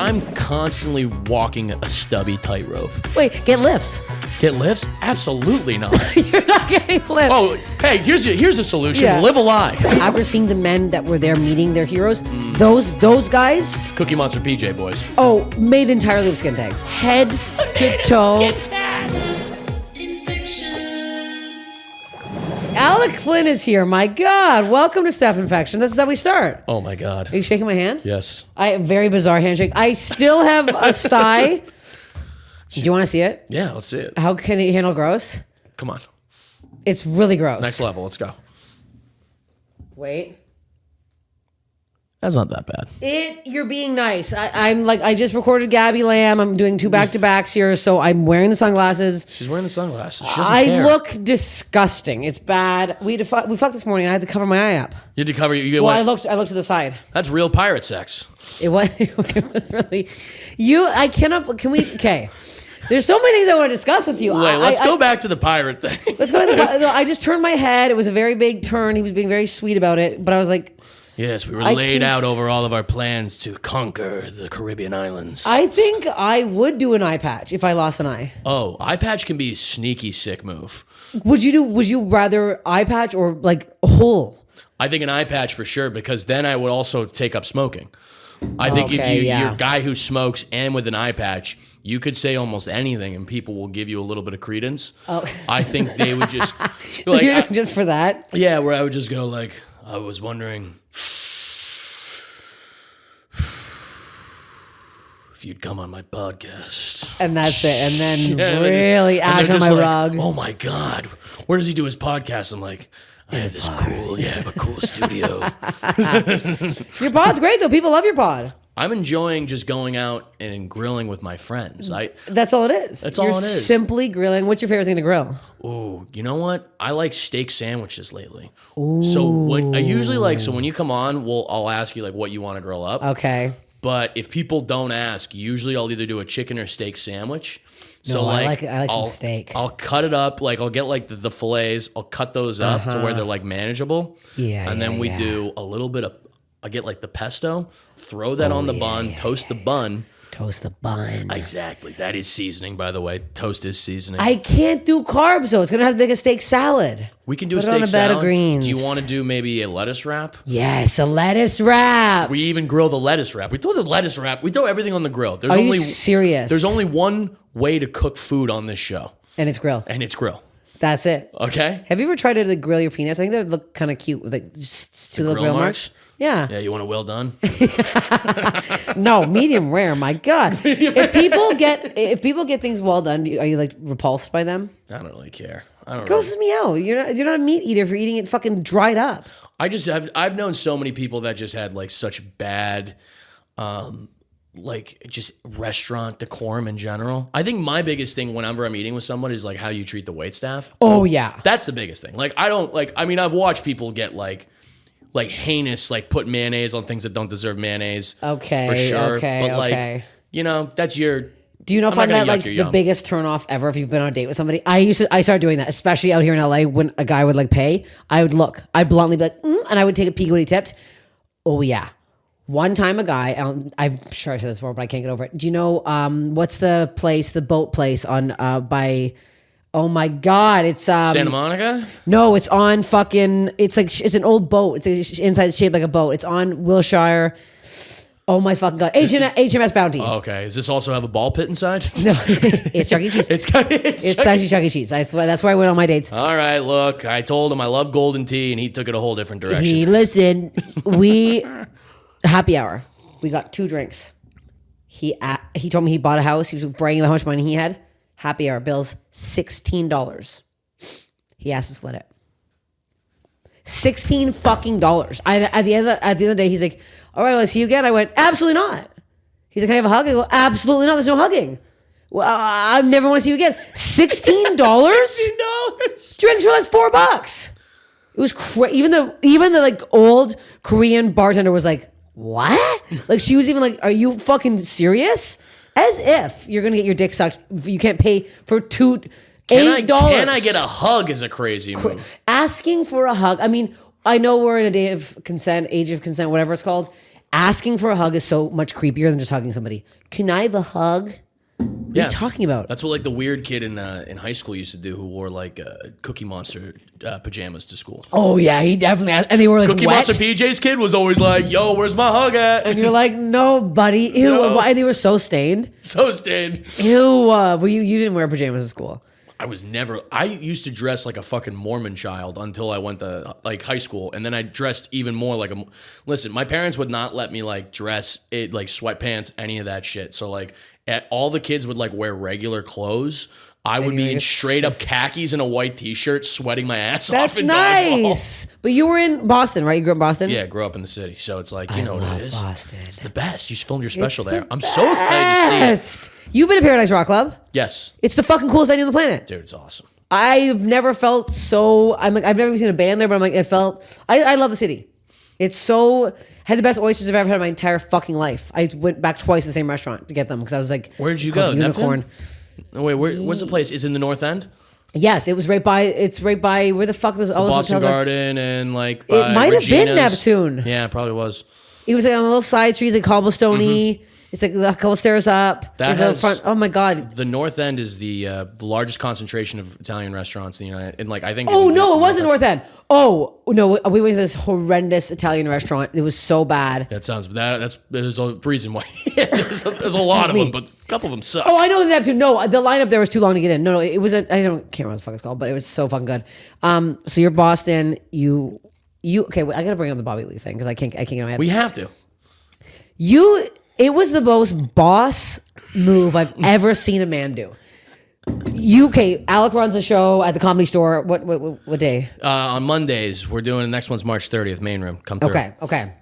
I'm constantly walking a stubby tightrope. Wait, get lifts. Get lifts? Absolutely not. You're not getting lifts. Oh, hey, here's a solution. Yeah. Live a lie. After seeing the men that were there meeting their heroes, those guys, Cookie Monster PJ boys. made entirely of skin tags. Head to toe. Alec Flynn is here. My God. Welcome to Steph Infection. This is how we start. Oh my God. Are you shaking my hand? Yes. Very bizarre handshake. I still have a sty. Do you want to see it? Yeah, let's see it. How can he handle gross? Come on. It's really gross. Next level. Let's go. Wait. That's not that bad. You're being nice. I just recorded Gabby Lamb. I'm doing 2 back-to-backs here, so I'm wearing the sunglasses. She's wearing the sunglasses. She doesn't care. I look disgusting. It's bad. We fucked this morning. I had to cover my eye up. You had to cover your. I looked to the side. That's real pirate sex. It was really. I cannot. Can we? Okay. There's so many things I want to discuss with you. Wait, let's go back to the pirate thing. Let's go to the. I just turned my head. It was a very big turn. He was being very sweet about it, but I was like. Yes, we were laid out over all of our plans to conquer the Caribbean islands. I think I would do an eye patch if I lost an eye. Oh, eye patch can be a sneaky sick move. Would you rather eye patch or like a hole? I think an eye patch for sure, because then I would also take up smoking. I think you're a guy who smokes and with an eye patch, you could say almost anything and people will give you a little bit of credence. Oh. I think they would just like just for that. Yeah, where I would just go like, I was wondering if you'd come on my podcast. And that's it. And then really ash on my rug. Oh my God, where does he do his podcast? I'm like, I have this cool, I have a cool studio. Your pod's great though. People love your pod. I'm enjoying just going out and grilling with my friends. That's all it is. That's all it is. Simply grilling. What's your favorite thing to grill? Oh, you know what? I like steak sandwiches lately. Ooh. So when you come on, I'll ask you like what you want to grill up. Okay. But if people don't ask, usually I'll either do a chicken or steak sandwich. So I like some steak. I'll cut it up. Like I'll get like the fillets. I'll cut those up to where they're like manageable. Yeah. And then we do a little bit of. I get like the pesto. Throw that on the bun. Toast the bun. Toast the bun. Exactly. That is seasoning, by the way. Toast is seasoning. I can't do carbs though. It's gonna have to make a steak salad. We can do a steak salad. Put it on a bed of greens. Do you want to do maybe a lettuce wrap? Yes, a lettuce wrap. We even grill the lettuce wrap. We throw the lettuce wrap. We throw everything on the grill. Are you serious? There's only one way to cook food on this show. And it's grill. That's it. Okay. Have you ever tried to grill your penis? I think that would look kind of cute with like just 2 little grill marks. Yeah. Yeah, you want it well done? No, medium rare. My God. If people get things well done, are you like repulsed by them? I don't really care. Grosses me out. You're not a meat eater if you're eating it fucking dried up. I've known so many people that just had like such bad like just restaurant decorum in general. I think my biggest thing whenever I'm eating with someone is like how you treat the waitstaff. Oh yeah. That's the biggest thing. Like I've watched people get like heinous, like put mayonnaise on things that don't deserve mayonnaise. Okay, for sure. Okay, but like, that's your. Do you find that like the biggest turnoff ever if you've been on a date with somebody? I started doing that, especially out here in LA when a guy would like pay. I'd bluntly be like, and I would take a peek when he tipped. Oh yeah. One time a guy, I'm sure I've said this before, but I can't get over it. Do you know what's the boat place on by? Oh my God! It's Santa Monica. No, it's on fucking. It's an old boat. It's inside shaped like a boat. It's on Wilshire. Oh my fucking God! HMS Bounty. Oh, okay. Does this also have a ball pit inside? No, it's Chuck E. Cheese. It's actually Chuck E. Cheese. That's where I went on my dates. All right, look, I told him I love golden tea, and he took it a whole different direction. Happy hour. We got 2 drinks. He told me he bought a house. He was bragging about how much money he had. Happy hour bills $16. He asked to split it. $16 fucking dollars. At the end of the day, he's like, "All right, let's see you again." I went, "Absolutely not." He's like, "Can I have a hug?" I go, "Absolutely not. There's no hugging." Well, I never want to see you again. $16. $16. Drinks were like $4. It was crazy. Even the like old Korean bartender was like, "What?" Like she was even like, "Are you fucking serious?" As if you're gonna get your dick sucked. You can't pay for $8. Can I get a hug is a crazy move. Asking for a hug. I mean, I know we're in a age of consent, whatever it's called. asking for a hug is so much creepier than just hugging somebody. Can I have a hug? What are you talking about? That's what like the weird kid in high school used to do, who wore like Cookie Monster pajamas to school. Oh yeah, he definitely had, and they were like Cookie wet. Monster PJ's kid was always like, "Yo, where's my hug at?" And you're like, "No, buddy." Ew, no. Why they were so stained? So stained. Ew. Were you didn't wear pajamas at school? I used to dress like a fucking Mormon child until I went to like high school. And then I dressed even more like listen, my parents would not let me like dress it like sweatpants, any of that shit. So like all the kids would like wear regular clothes. I would be in straight up khakis and a white t-shirt, sweating my ass off in nice. Dodgeball. But you were in Boston, right? You grew up in Boston? Yeah, I grew up in the city. So it's like, you know what it is. Boston. It's the best. You filmed your special there. I'm so excited to see it. You've been to Paradise Rock Club? Yes. It's the fucking coolest venue on the planet. Dude, it's awesome. I've never felt so, I've never seen a band there, but I'm like, I love the city. It's so, had the best oysters I've ever had in my entire fucking life. I went back twice to the same restaurant to get them because I was like, where did you go? Unicorn. No, wait, where's the place? Is it in the North End? Yes, it's right by where the fuck those all those Boston hotels Garden and like it might have been Neptune. Yeah, it probably was. It was like on a little side street, like cobblestoney. It's like a couple stairs up. That has, front. Oh my god! The North End is the largest concentration of Italian restaurants in the United. And like I think. Oh no, it wasn't North End. Oh no, we went to this horrendous Italian restaurant. It was so bad. That sounds there's a reason why. there's a lot of them, but a couple of them suck. Oh, I know the Neptune. No, the lineup there was too long to get in. No, it was can't remember what the fuck it's called, but it was so fucking good. So you're Boston. You okay? Wait, I gotta bring up the Bobby Lee thing because I can't get my head. We have to. It was the most boss move I've ever seen a man do. Alec runs a show at the Comedy Store. What day? On Mondays. We're doing the next one's March 30th, main room. Come through. Okay.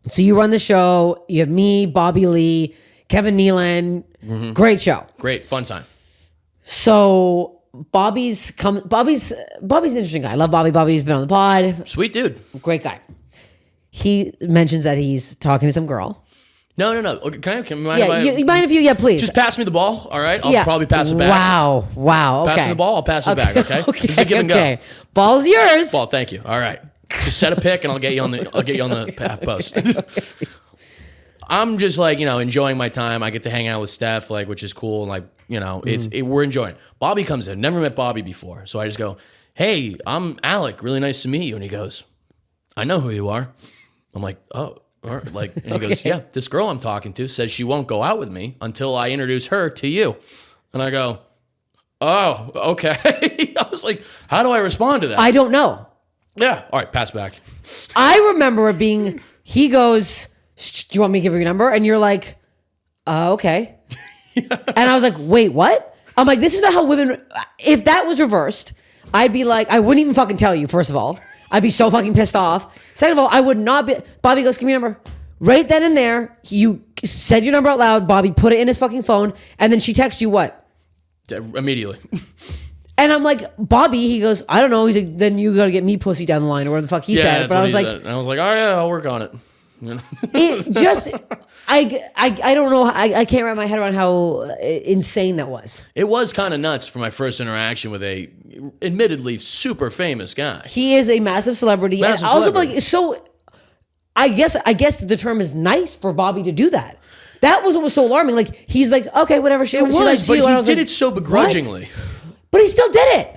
So you run the show. You have me, Bobby Lee, Kevin Nealon. Mm-hmm. Great show. Great fun time. So Bobby's an interesting guy. I love Bobby. Bobby's been on the pod. Sweet dude. Great guy. He mentions that he's talking to some girl. No. Okay, can you mind you mind if you? Yeah, please. Just pass me the ball, all right? I'll probably pass it back. Wow. Okay. Pass me the ball, I'll pass it back, okay? This is a give and go. Ball's yours. Ball, thank you. All right. Just set a pick and I'll get you on the half post. I'm just like, enjoying my time. I get to hang out with Steph, like, which is cool. And like, we're enjoying it. Bobby comes in. Never met Bobby before. So I just go, "Hey, I'm Alec. Really nice to meet you." And he goes, "I know who you are." I'm like, "Oh." Or like, and he goes, "Yeah, this girl I'm talking to says she won't go out with me until I introduce her to you." And I go, "Oh, okay." I was like, how do I respond to that? I don't know. Yeah. All right, pass back. I remember it being, he goes, "Do you want me to give her your number?" And you're like, okay. And I was like, wait, what? I'm like, this is not how women, if that was reversed, I'd be like, I wouldn't even fucking tell you, first of all. I'd be so fucking pissed off. Second of all, I would not be. Bobby goes, "Give me your number." Right then and there, you said your number out loud. Bobby put it in his fucking phone, and then she texts you what? Immediately. And I'm like, Bobby, he goes, "I don't know." He's like, "Then you got to get me pussy down the line," or whatever the fuck he said. But I was like, and I was like, "Oh yeah, I'll work on it." It just, I don't know. I can't wrap my head around how insane that was. It was kind of nuts for my first interaction with a admittedly super famous guy. He is a massive celebrity. And also, like, so I guess the term is nice for Bobby to do that. That was what was so alarming. Like, he's like, okay, whatever. She likes but you. He did it so begrudgingly. What? But he still did it.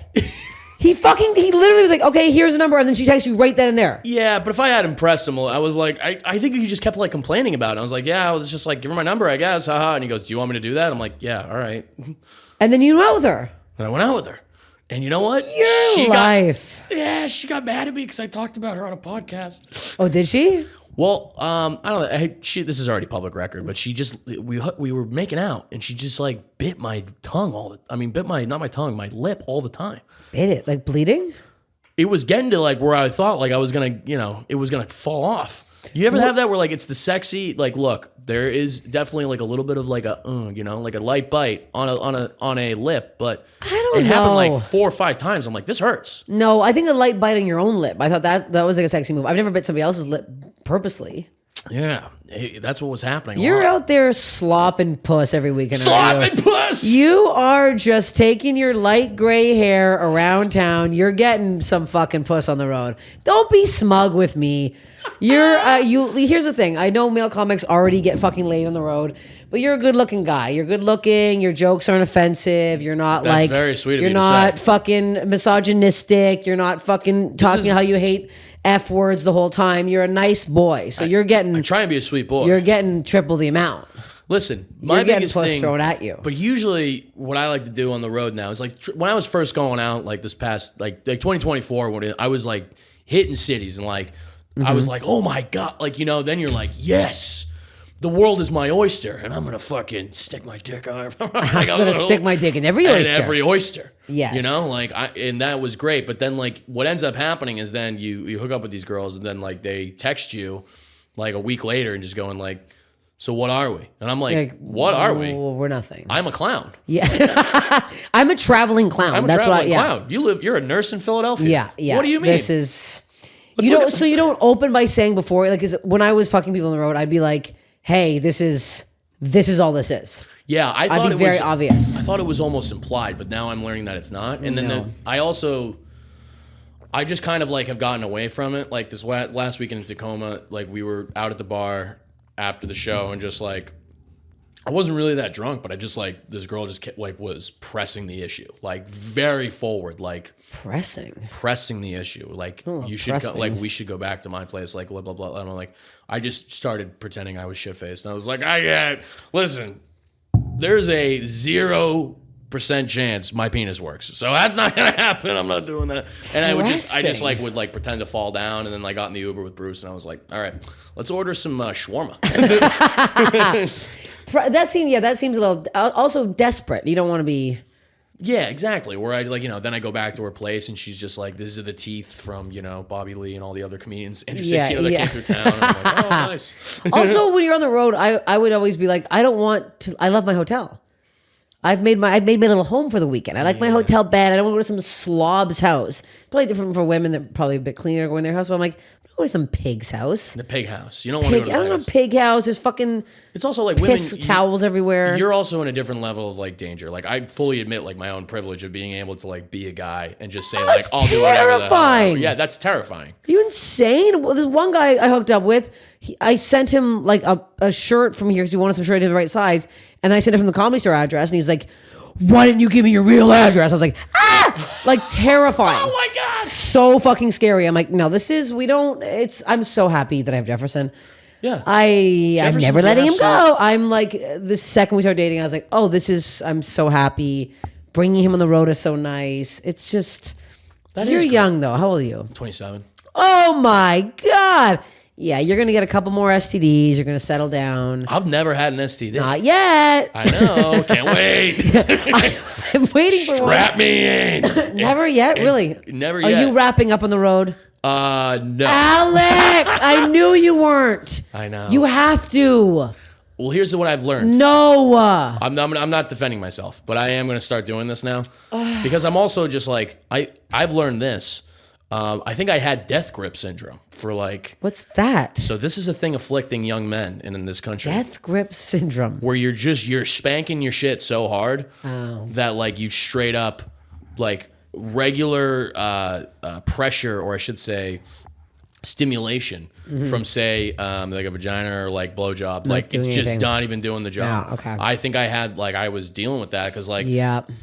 He literally was like, "Okay, here's the number," and then she texts you right then and there. Yeah, but if I had impressed him, I was like, I think he just kept like complaining about it. I was like, "Yeah, I was just like, give her my number, I guess." Haha. And he goes, "Do you want me to do that?" I'm like, "Yeah, all right." And then you went out with her. And I went out with her. And you know what? Your life. She got mad at me because I talked about her on a podcast. Oh, did she? Well, I don't know. This is already public record, but she just we were making out, and she just like bit my tongue my lip all the time. Bit it like bleeding? It was getting to like where I thought like I was gonna, it was gonna fall off. You ever have that where like it's the sexy like look? There is definitely like a little bit of like a like a light bite on a lip, but it happened like 4 or 5 times. I'm like, this hurts. No, I think a light bite on your own lip. I thought that was like a sexy move. I've never bit somebody else's lip purposely. Yeah, that's what was happening. You're out there slopping puss every weekend. Slopping puss! You are just taking your light gray hair around town. You're getting some fucking puss on the road. Don't be smug with me. Here's the thing. I know male comics already get fucking laid on the road, but you're a good looking guy. You're good looking. Your jokes aren't offensive. You're not That's very sweet of you to You're not fucking misogynistic. You're not fucking talking how you hate F words the whole time. You're a nice boy. So you're getting. I try and be a sweet boy. You're getting triple the amount. Listen, my biggest thing thrown at you. But usually, what I like to do on the road now is like when I was first going out, like this past like 2024, when I was like hitting cities and like I was like, oh my god, like then you're like, yes, the world is my oyster, and I'm gonna fucking stick my dick on. I'm gonna stick my dick in every oyster. Every oyster. Yes. And that was great. But then like what ends up happening is then you hook up with these girls, and then like they text you like a week later and just going like, so what are we? And I'm like, what are we? Well, we're nothing. I'm a clown. Yeah. I'm a traveling clown. I'm a traveling clown. You're a nurse in Philadelphia. Yeah, yeah. What do you mean? This is... So you don't open by saying before, like, when I was fucking people on the road, I'd be like, hey, this is all this is. Yeah, I thought it was very obvious. I thought it was almost implied, but now I'm learning that it's not. And then I just kind of like have gotten away from it. Like this last weekend in Tacoma, like we were out at the bar after the show and just like, I wasn't really that drunk, but I just like, this girl just kept, like was pressing the issue, like very forward, like pressing the issue. Like you should go, like we should go back to my place, like blah, blah, blah. And I'm like, I just started pretending I was shit-faced. And I was like, listen, there's a 0% chance my penis works. So that's not going to happen. I'm not doing that. And I just would like pretend to fall down, and then I got in the Uber with Bruce and I was like, all right, let's order some shawarma. That seems a little also desperate. You don't want to be. Yeah, exactly. Where I then I go back to her place and she's just like, these are the teeth from, Bobby Lee and all the other comedians. And that came through town. And I'm like, oh, nice. Also, when you're on the road, I would always be like, I love my hotel. I've made my little home for the weekend. I like my hotel bed. I don't want to go to some slob's house. Probably different for women. They're probably a bit cleaner going to their house. But I'm like, I'm going to some pig's house. The pig house. You don't want to go to I don't know, pig house. There's fucking. It's also like piss women. Towels everywhere. You're also in a different level of like danger. Like I fully admit like my own privilege of being able to like be a guy and just say like, I'll do whatever the hell. Yeah, that's terrifying. Are you insane? Well, there's one guy I hooked up with. I sent him like a shirt from here because he wanted some shirt I did the right size, and then I sent him from the Comedy Store address, and he was like, why didn't you give me your real address? I was like, like terrifying. Oh my God. So fucking scary. I'm like, no, I'm so happy that I have Jeparoson. Yeah. I'm never letting him go. I'm like, the second we started dating, I was like, I'm so happy. Bringing him on the road is so nice. It's just, you're young though. How old are you? 27. Oh my God. Yeah, you're going to get a couple more STDs. You're going to settle down. I've never had an STD. Not yet. I know. Can't wait. I'm waiting for Strap me in. Never yet? Really? Never yet. Are you wrapping up on the road? No. Alec, I knew you weren't. I know. You have to. Well, here's what I've learned. No. I'm not defending myself, but I am going to start doing this now because I'm also just like, I've learned this. I think I had death grip syndrome for like... What's that? So this is a thing afflicting young men in this country. Death grip syndrome. Where you're spanking your shit so hard that like you straight up like regular pressure, or I should say stimulation from say like a vagina or like blowjob. Like it's just not even doing the job. Oh, okay. I think I was dealing with that because like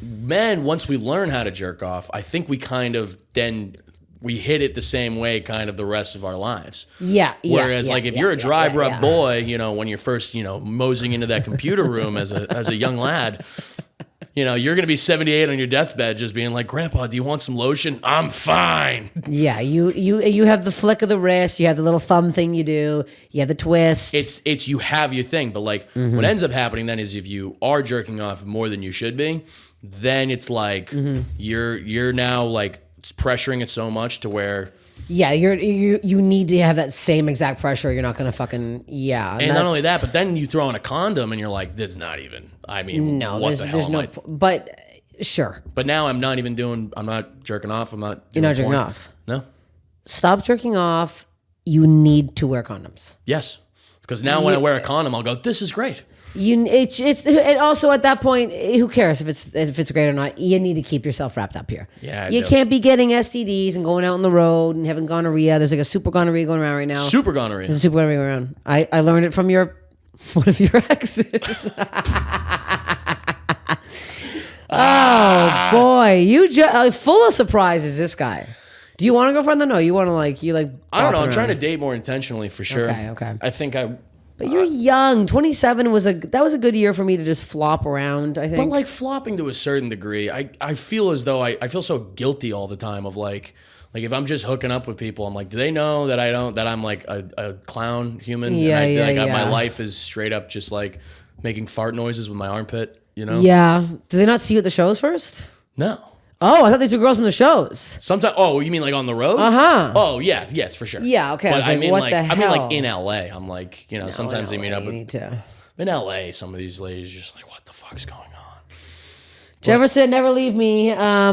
men, once we learn how to jerk off, I think we kind of then... we hit it the same way kind of the rest of our lives. Yeah. Whereas like if you're a dry rub boy, when you're first, moseying into that computer room as a young lad, you're going to be 78 on your deathbed just being like, Grandpa, do you want some lotion? I'm fine. Yeah. You have the flick of the wrist. You have the little thumb thing you do. You have the twist. It's you have your thing. But like what ends up happening then is if you are jerking off more than you should be, then it's like you're now like, it's pressuring it so much to where you need to have that same exact pressure. You're not gonna fucking and not only that, but then you throw in a condom and you're like, "This not even." I mean, no, what there's no. But sure. But now I'm not jerking off. I'm not. You're not jerking off. No. Stop jerking off. You need to wear condoms. Yes, because now when I wear a condom, I'll go, "This is great." And also at that point, who cares if it's great or not? You need to keep yourself wrapped up here. Yeah, you can't be getting STDs and going out on the road and having gonorrhea. There's like a super gonorrhea going around right now. Super gonorrhea. There's a super gonorrhea going around. I learned it from one of your exes. Oh boy, you full of surprises. This guy. Do you want a girlfriend? No, you want to I don't know. I'm trying to date more intentionally for sure. Okay. I think But you're young. 27 was a good year for me to just flop around, I think. But like flopping to a certain degree, I feel as though I feel so guilty all the time of like if I'm just hooking up with people, I'm like, do they know that I'm like a clown human? Yeah, and my life is straight up just like making fart noises with my armpit, you know? Yeah. Do they not see you at the shows first? No. Oh, I thought these were girls from the shows. Sometimes. Oh, you mean like on the road? Uh-huh. Oh, yeah. Yes, for sure. Yeah, okay. But I mean, what the hell? I mean like in LA. I'm like, sometimes they meet up. You need to. In LA, some of these ladies are just like, what the fuck's going on? Jewiąerson, never leave me. I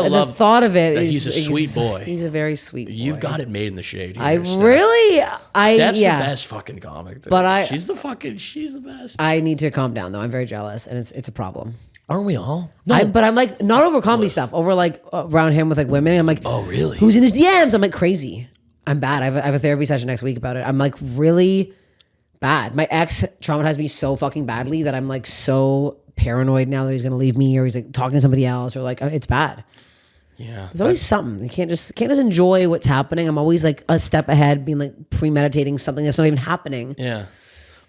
love the thought of it. He's a sweet boy. He's a very sweet boy. You've got it made in the shade. Steph's the best fucking comic. Dude. But she's the best. I need to calm down though. I'm very jealous, and it's a problem. Aren't we all? No. But I'm like, not over comedy stuff, over like around him with like women. I'm like, oh really? Who's in his DMs? I'm like crazy. I'm bad. I have a therapy session next week about it. I'm like really bad. My ex traumatized me so fucking badly that I'm like so paranoid now that he's gonna leave me or he's like talking to somebody else or like it's bad. Yeah. There's always something. You can't just enjoy what's happening. I'm always like a step ahead, being like premeditating something that's not even happening. Yeah.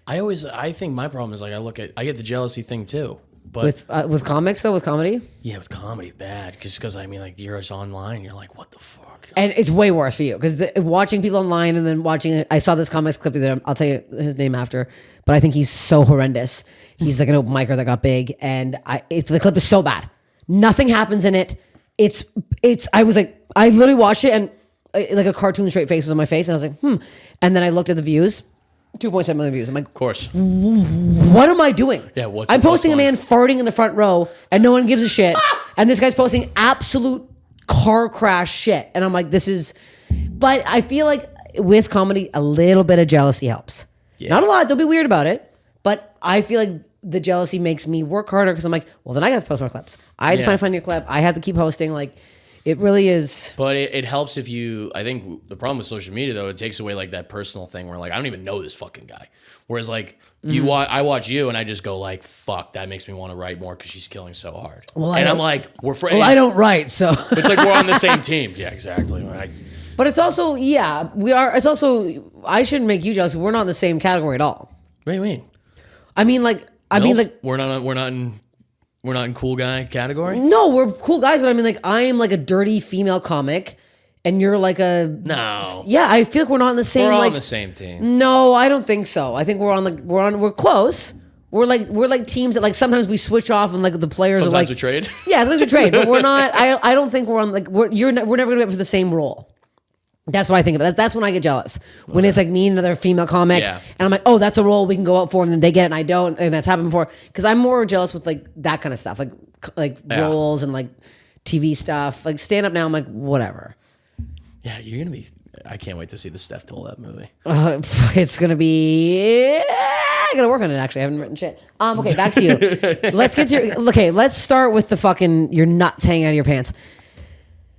I think my problem is like I get the jealousy thing too. But with comics though, with comedy? Yeah, with comedy, bad. Because I mean, like, you're online, you're like, what the fuck? And it's way worse for you because watching people online and then watching. I saw this comics clip that I'll tell you his name after, but I think he's so horrendous. He's like an open micer that got big, and the clip is so bad. Nothing happens in it. I was like, I literally watched it and like a cartoon straight face was on my face, and I was like, And then I looked at the views. 2.7 million views. I'm like, of course. What am I doing? Yeah, I'm posting a man farting in the front row and no one gives a shit. And this guy's posting absolute car crash shit. And I'm like, but I feel like with comedy, a little bit of jealousy helps. Yeah. Not a lot. Don't be weird about it. But I feel like the jealousy makes me work harder because I'm like, well, then I got to post more clips. I have to find a new clip. I have to keep posting. Like, it really is. But it helps if I think the problem with social media though, it takes away like that personal thing where like, I don't even know this fucking guy. Whereas like I watch you and I just go like, fuck, that makes me want to write more because she's killing so hard. Well, I'm like, we're friends. Well, I don't write, so. It's like we're on the same team. Yeah, exactly. But it's also, we are. It's also, I shouldn't make you jealous. We're not in the same category at all. What do you mean? I mean like, we're not in cool guy category? No, we're cool guys, but I mean like I am like a dirty female comic and you're like No. Yeah, I feel like we're not in the same We're all on the same team. No, I don't think so. I think we're close. We're like teams that like sometimes we switch off and like the players sometimes are like we trade. Yeah, sometimes we trade, but we're not I don't think we're on like we're never going to be up for the same role. That's what I think about. That's when I get jealous. When it's like me and another female comic, and I'm like, oh, that's a role we can go out for, and then they get it and I don't, and that's happened before. Because I'm more jealous with like that kind of stuff, like roles and like TV stuff. Like stand up now, I'm like, whatever. Yeah, you're gonna be. I can't wait to see the Steph Tolev movie. It's gonna be. I gotta work on it. Actually, I haven't written shit. Okay, back to you. Let's start with the fucking your nuts hanging out of your pants.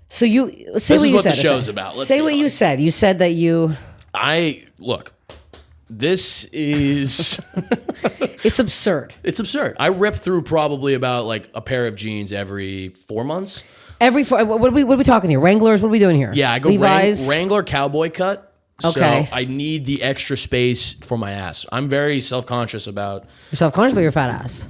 So you say this what is you what said. The show's about. Say what you said. You said that you. Look. This is. It's absurd. It's absurd. I rip through probably about like a pair of jeans every 4 months. What are we talking here? Wranglers? What are we doing here? Yeah, I go Levi's? Wrangler cowboy cut. Okay. So I need the extra space for my ass. I'm very self-conscious about. You're self-conscious about your fat ass.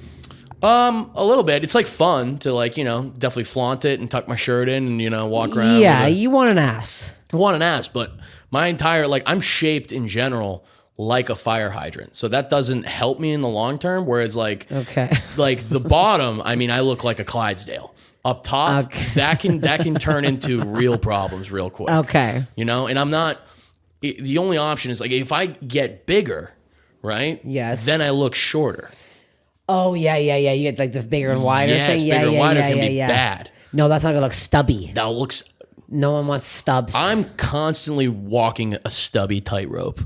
A little bit. It's like fun to like, definitely flaunt it and tuck my shirt in and, walk around. Yeah, you want an ass. I want an ass, but my entire, I'm shaped in general like a fire hydrant. So that doesn't help me in the long term, whereas okay. Like the bottom, I mean, I look like a Clydesdale. Up top, okay. that can turn into real problems real quick. Okay. And I'm not, the only option is like, if I get bigger, right? Yes. Then I look shorter. Oh, yeah. You get like the bigger and wider thing. Bigger and wider can be bad. No, that's not going to look stubby. That looks... No one wants stubs. I'm constantly walking a stubby tightrope.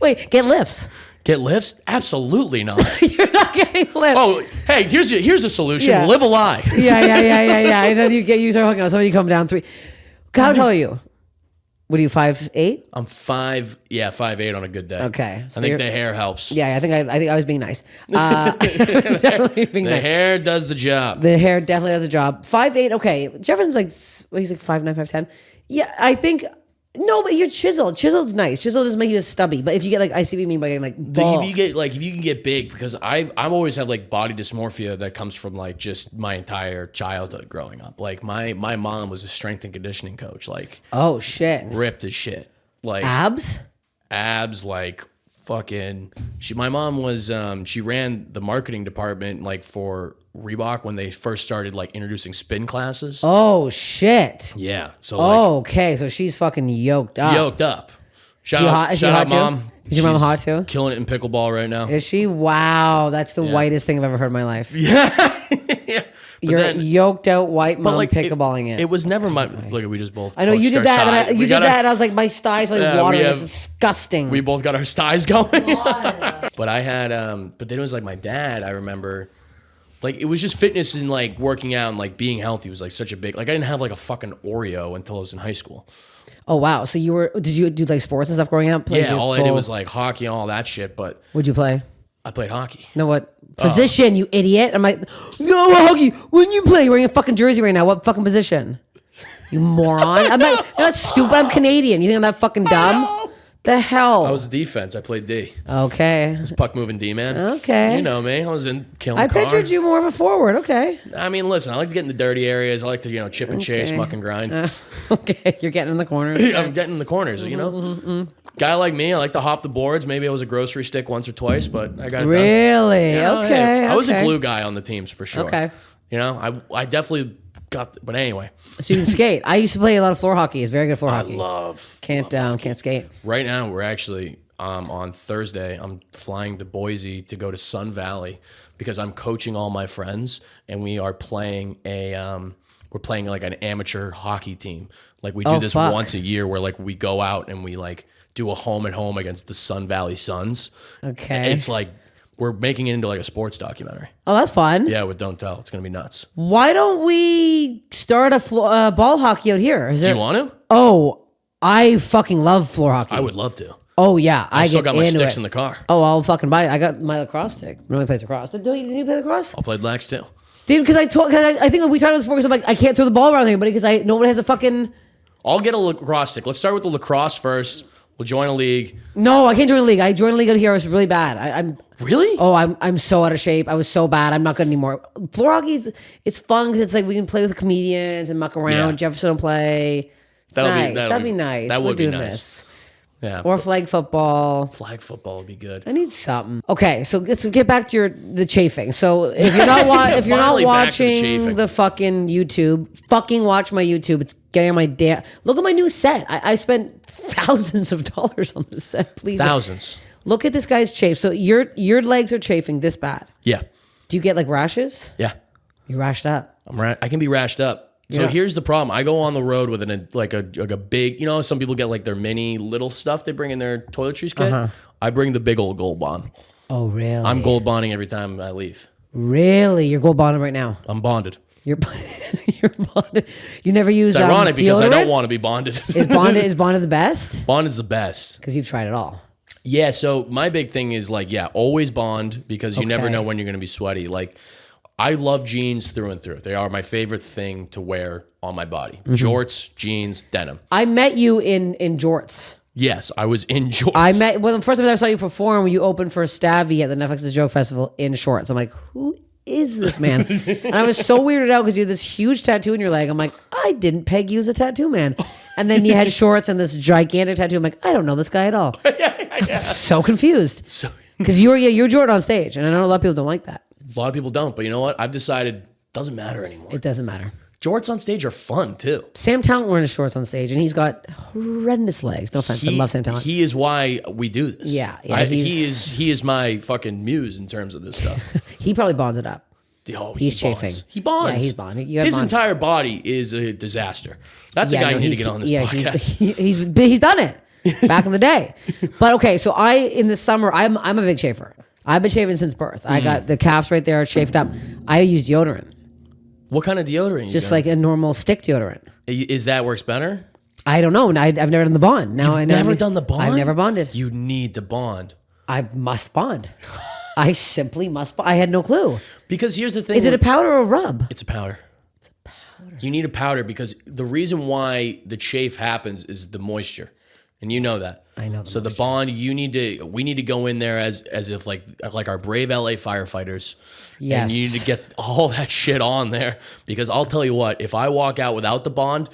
Wait, get lifts. Get lifts? Absolutely not. You're not getting lifts. Oh, hey, here's a solution. Yeah. Live a lie. Yeah. And then you start hooking up. Somebody come down 3. How tall are you? What are you, 5'8"? I'm 5'8" on a good day. Okay. So I think the hair helps. Yeah, I think I was being nice. Definitely being nice. The hair does the job. The hair definitely does the job. 5'8", okay. Jeέφerson's like, he's like 5'9", 5'10". Yeah, I think... No, but you're chiseled. Chiseled's nice. Chiseled doesn't make you a stubby. But if you get like, I see what you mean by getting like bulked. If you can get big, because I've always have like body dysmorphia that comes from like just my entire childhood growing up. Like my mom was a strength and conditioning coach. Like, oh shit, ripped as shit. Like abs, like fucking. My mom was she ran the marketing department like for Reebok when they first started like introducing spin classes. Oh shit. Yeah. So okay, so she's fucking yoked up. Shout out, mom. Is your mom hot too? Killing it in pickleball right now. Is she? Wow, that's the whitest thing I've ever heard in my life. Yeah. You're yoked out white mom like, pickleballing it. It was never my. Look, we just both. I know you did that. And you did that, and I was like, my thighs like water. It's disgusting. We both got our thighs going. But I had, but then it was like my dad. I remember, like it was just fitness and like working out and like being healthy was like such a big. Like I didn't have like a fucking Oreo until I was in high school. Oh wow! So did you do like sports and stuff growing up? Yeah, all I did was like hockey and all that shit. But what'd you play? I played hockey. No, what position? You idiot! I'm like, no hockey. When you play, you're wearing a fucking jersey right now. What fucking position? You moron! I'm not stupid. I'm Canadian. You think I'm that fucking dumb? The hell? I was defense. I played D. Okay. I was puck moving D man. Okay. You know me. I was in killing. I pictured you more of a forward. Okay. I mean, listen. I like to get in the dirty areas. I like to chip and chase, muck and grind. Okay, you're getting in the corners. I'm getting in the corners. You know. Guy like me, I like to hop the boards. Maybe I was a grocery stick once or twice, but I got it really done. okay. Hey, I was a glue guy on the teams for sure. Okay. You know, I definitely got. But anyway. So you can skate. I used to play a lot of floor hockey. It's very good floor hockey. Can't skate. Right now, we're actually on Thursday. I'm flying to Boise to go to Sun Valley because I'm coaching all my friends, and we are playing we're playing like an amateur hockey team. Like we do this once a year, where like we go out and we like do a home and home against the Sun Valley Suns. Okay, and it's like we're making it into like a sports documentary. Oh, that's fun. Yeah, with Don't Tell. It's gonna be nuts. Why don't we start a ball hockey out here? Do you want to? Oh, I fucking love floor hockey. I would love to. Oh yeah, I still got my sticks in the car. Oh, I'll fucking buy it. I got my lacrosse stick. Nobody plays lacrosse. Did you play lacrosse? I'll play lax too. Dude, because I think we tried this before because I'm like, I can't throw the ball around anybody because no one has a fucking... I'll get a lacrosse stick. Let's start with the lacrosse first. We'll join a league. No, I can't join a league. I joined a league out here. I was really bad. I'm Really? Oh, I'm so out of shape. I was so bad. I'm not good anymore. Floor hockey's it's fun because it's like we can play with comedians and muck around. Yeah. Jeέφerson will play. It's nice. That'd be nice. That would be nice. This. Yeah. Or flag football. Flag football would be good. I need something. Okay, so let's get back to the chafing. So if you're not watching the fucking YouTube, fucking watch my YouTube. It's getting on my damn. Look at my new set. I spent thousands of dollars on this set. Please, thousands. Look at this guy's chafe. So your legs are chafing this bad. Yeah. Do you get like rashes? Yeah. You're rashed up. I can be rashed up. So here's the problem. I go on the road with a big, some people get like their mini little stuff they bring in their toiletries kit. I bring the big old Gold Bond. Oh, really? I'm Gold Bonding every time I leave. Really? You're Gold Bonded right now? I'm bonded. You're bonded. You never use It's ironic because deodorant? I don't want to be bonded. Is bonded the best? Bonded's the best. Because you've tried it all. Yeah, so my big thing is always bond because you never know when you're going to be sweaty. Like, I love jeans through and through. They are my favorite thing to wear on my body. Jorts, jeans, denim. I met you in jorts. Yes, I was in jorts. The first time I saw you perform, you opened for Stavvy at the Netflix's Joke Festival in shorts. I'm like, who is this man? And I was so weirded out because you had this huge tattoo in your leg. I'm like, I didn't peg you as a tattoo man. And then you had shorts and this gigantic tattoo. I'm like, I don't know this guy at all. So confused. Because you're Jordan on stage, and I know a lot of people don't like that. A lot of people don't, but you know what? I've decided it doesn't matter anymore. It doesn't matter. Jorts on stage are fun too. Sam Talent wearing his shorts on stage, and he's got horrendous legs. No offense, I love Sam Talent. He is why we do this. Yeah. He is my fucking muse in terms of this stuff. He probably bonds it up. Oh, he's chafing. He bonds. Yeah, he's bonding. His entire body is a disaster. That's a guy you need to get on this podcast. He's done it. back in the day. But okay, so in the summer, I'm a big chafer. I've been shaving since birth. I got the calves right there chafed up. I use deodorant. What kind of deodorant? Just like a normal stick deodorant. Is that works better? I don't know. I've never done the bond. You've never done the bond? I've never bonded. You need to bond. I must bond. I simply must bond. I had no clue. Because here's the thing. Is it a powder or a rub? It's a powder. It's a powder. You need a powder because the reason why the chafe happens is the moisture. And you know that. I know. So the bond, we need to go in there as if like our brave LA firefighters. Yes. And you need to get all that shit on there. Because I'll tell you what, if I walk out without the bond,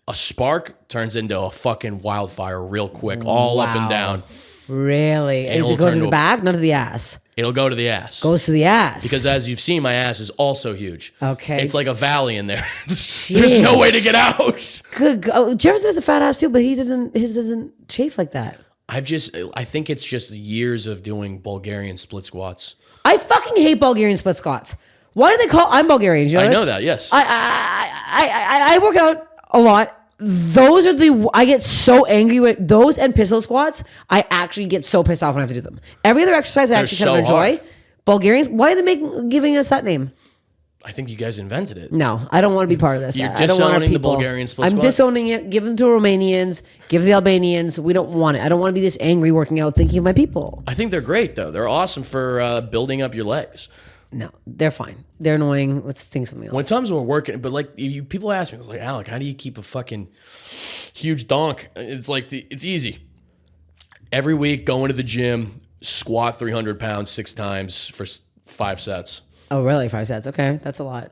a spark turns into a fucking wildfire real quick, all up and down. Really? Is it go to the back? Not to the ass. It'll go to the ass. Goes to the ass. Because as you've seen, my ass is also huge. Okay. It's like a valley in there. There's no way to get out. Good. Jeførson has a fat ass too, but his doesn't chafe like that. I think it's just years of doing Bulgarian split squats. I fucking hate Bulgarian split squats. Why do they call? I'm Bulgarian. You know I know that. Yes. I work out a lot. Those are I get so angry with those and pistol squats. I actually get so pissed off when I have to do them. Every other exercise I actually kind of enjoy. Hard. Bulgarians, why are they giving us that name? I think you guys invented it. No, I don't want to be part of this. You're disowning the Bulgarian split squat? I'm disowning it. Give them to Romanians. Give the Albanians. We don't want it. I don't want to be this angry working out thinking of my people. I think they're great, though. They're awesome for building up your legs. No, they're fine. They're annoying. Let's think something else. When times we're working, but like people ask me, I was like, Alec, how do you keep a fucking huge donk? It's like, it's easy. Every week, go into the gym, squat 300 pounds 6 times for 5 sets. Oh, really? 5 sets? Okay, that's a lot.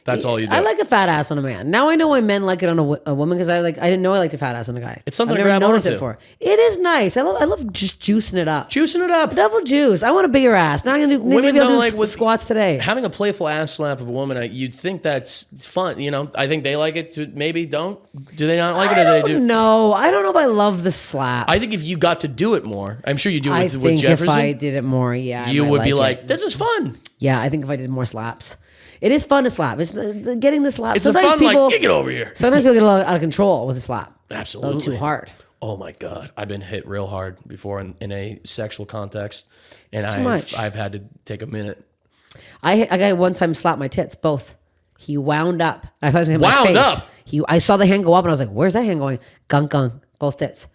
That's all you do. I like a fat ass on a man. Now I know why men like it on a woman because I didn't know I liked a fat ass on a guy. It's something I've to never grab noticed onto. it for. It is nice. I love just juicing it up. Juicing it up. Double juice. I want a bigger ass. Now I'm gonna do maybe I'll do squats today. Having a playful ass slap of a woman, you'd think that's fun. You know, I think they like it. Maybe don't. Do they not like it? Or do they do? No, I don't know if I love the slap. I think if you got to do it more, I'm sure you do it with Jeførson. If I did it more, yeah, you would be like, this is fun. Yeah, I think if I did more slaps. It is fun to slap. It's getting the slap. It's sometimes fun, like, get over here. Sometimes people get a little out of control with a slap. Absolutely. A little too hard. Oh my God. I've been hit real hard before in a sexual context. And it's too much. I've had to take a minute. A guy one time slapped my tits, both. He wound up. I thought he was going to hit my face. I saw the hand go up and I was like, where's that hand going? Gunk, both tits.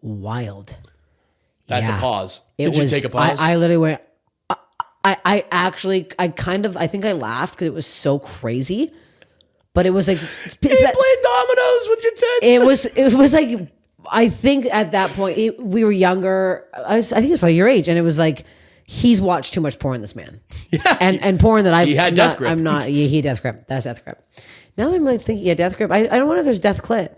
Wild. That's a pause. Did you take a pause? I literally went, I think I laughed because it was so crazy, but it was like you played dominoes with your tits. It was like I think at that point we were younger. I think it's probably your age, and it was like he's watched too much porn. This man, yeah, and porn that he had death grip. I'm not. Yeah, he had death grip. That's death grip. Now that I'm like thinking, yeah, death grip. I don't wonder if there's death clit.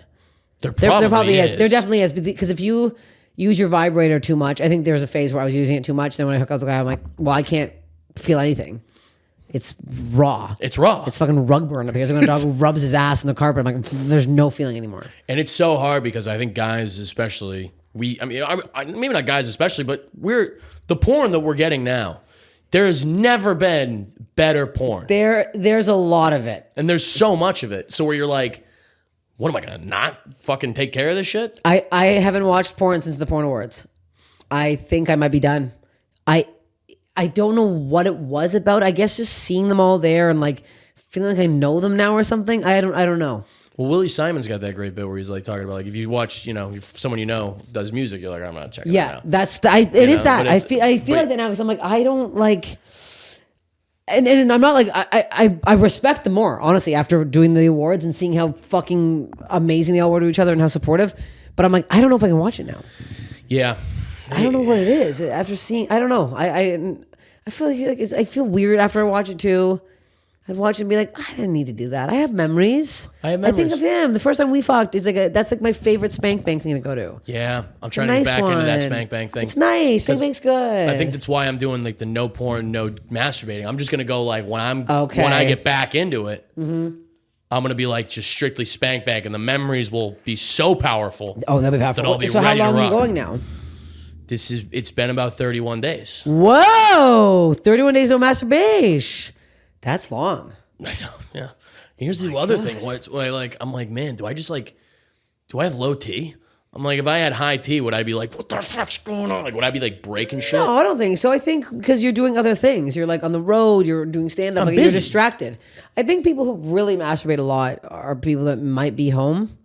There probably is. There definitely is because if you use your vibrator too much, I think there was a phase where I was using it too much. Then when I hook up the guy, I'm like, well, I can't feel anything. It's raw. It's raw. It's fucking rug burn up here. So when a dog rubs his ass on the carpet, I'm like, there's no feeling anymore. And it's so hard because I think guys, especially, maybe not guys especially, but the porn that we're getting now, there's never been better porn. There's a lot of it. And there's so much of it. So where you're like, what am I going to not fucking take care of this shit? I haven't watched porn since the Porn Awards. I think I might be done. I don't know what it was about. I guess just seeing them all there and like feeling like I know them now or something. I don't know. Well, Willie Simon's got that great bit where he's like talking about like if you watch, if someone does music, you're like, I'm not checking it out. Yeah, it is that. I feel like that now because I'm like, I don't like... And I'm not like I respect them more, honestly, after doing the awards and seeing how fucking amazing they all were to each other and how supportive. But I'm like, I don't know if I can watch it now. Yeah. I don't know what it is. After seeing, I don't know. I feel like I feel weird after I watch it too. I'd watch it and be like, I didn't need to do that. I have memories. I think of him. The first time we fucked is that's like my favorite spank bank thing to go to. Yeah, I'm trying to get back into that spank bank thing. It's nice. Spank bank's good. I think that's why I'm doing like the no porn, no masturbating. I'm just gonna go like when I get back into it. Mm-hmm. I'm gonna be like just strictly spank bank, and the memories will be so powerful. Oh, that'll be powerful. So how long are you going now? It's been about 31 days. Whoa, 31 days no masturbation. That's long. I know, yeah. Here's the other thing. I'm like, man, do I have low T? I'm like, if I had high tea, would I be like, what the fuck's going on? Like, would I be like breaking shit? No, I don't think so. I think because you're doing other things. You're like on the road, you're doing stand-up, like, you're distracted. I think people who really masturbate a lot are people that might be home.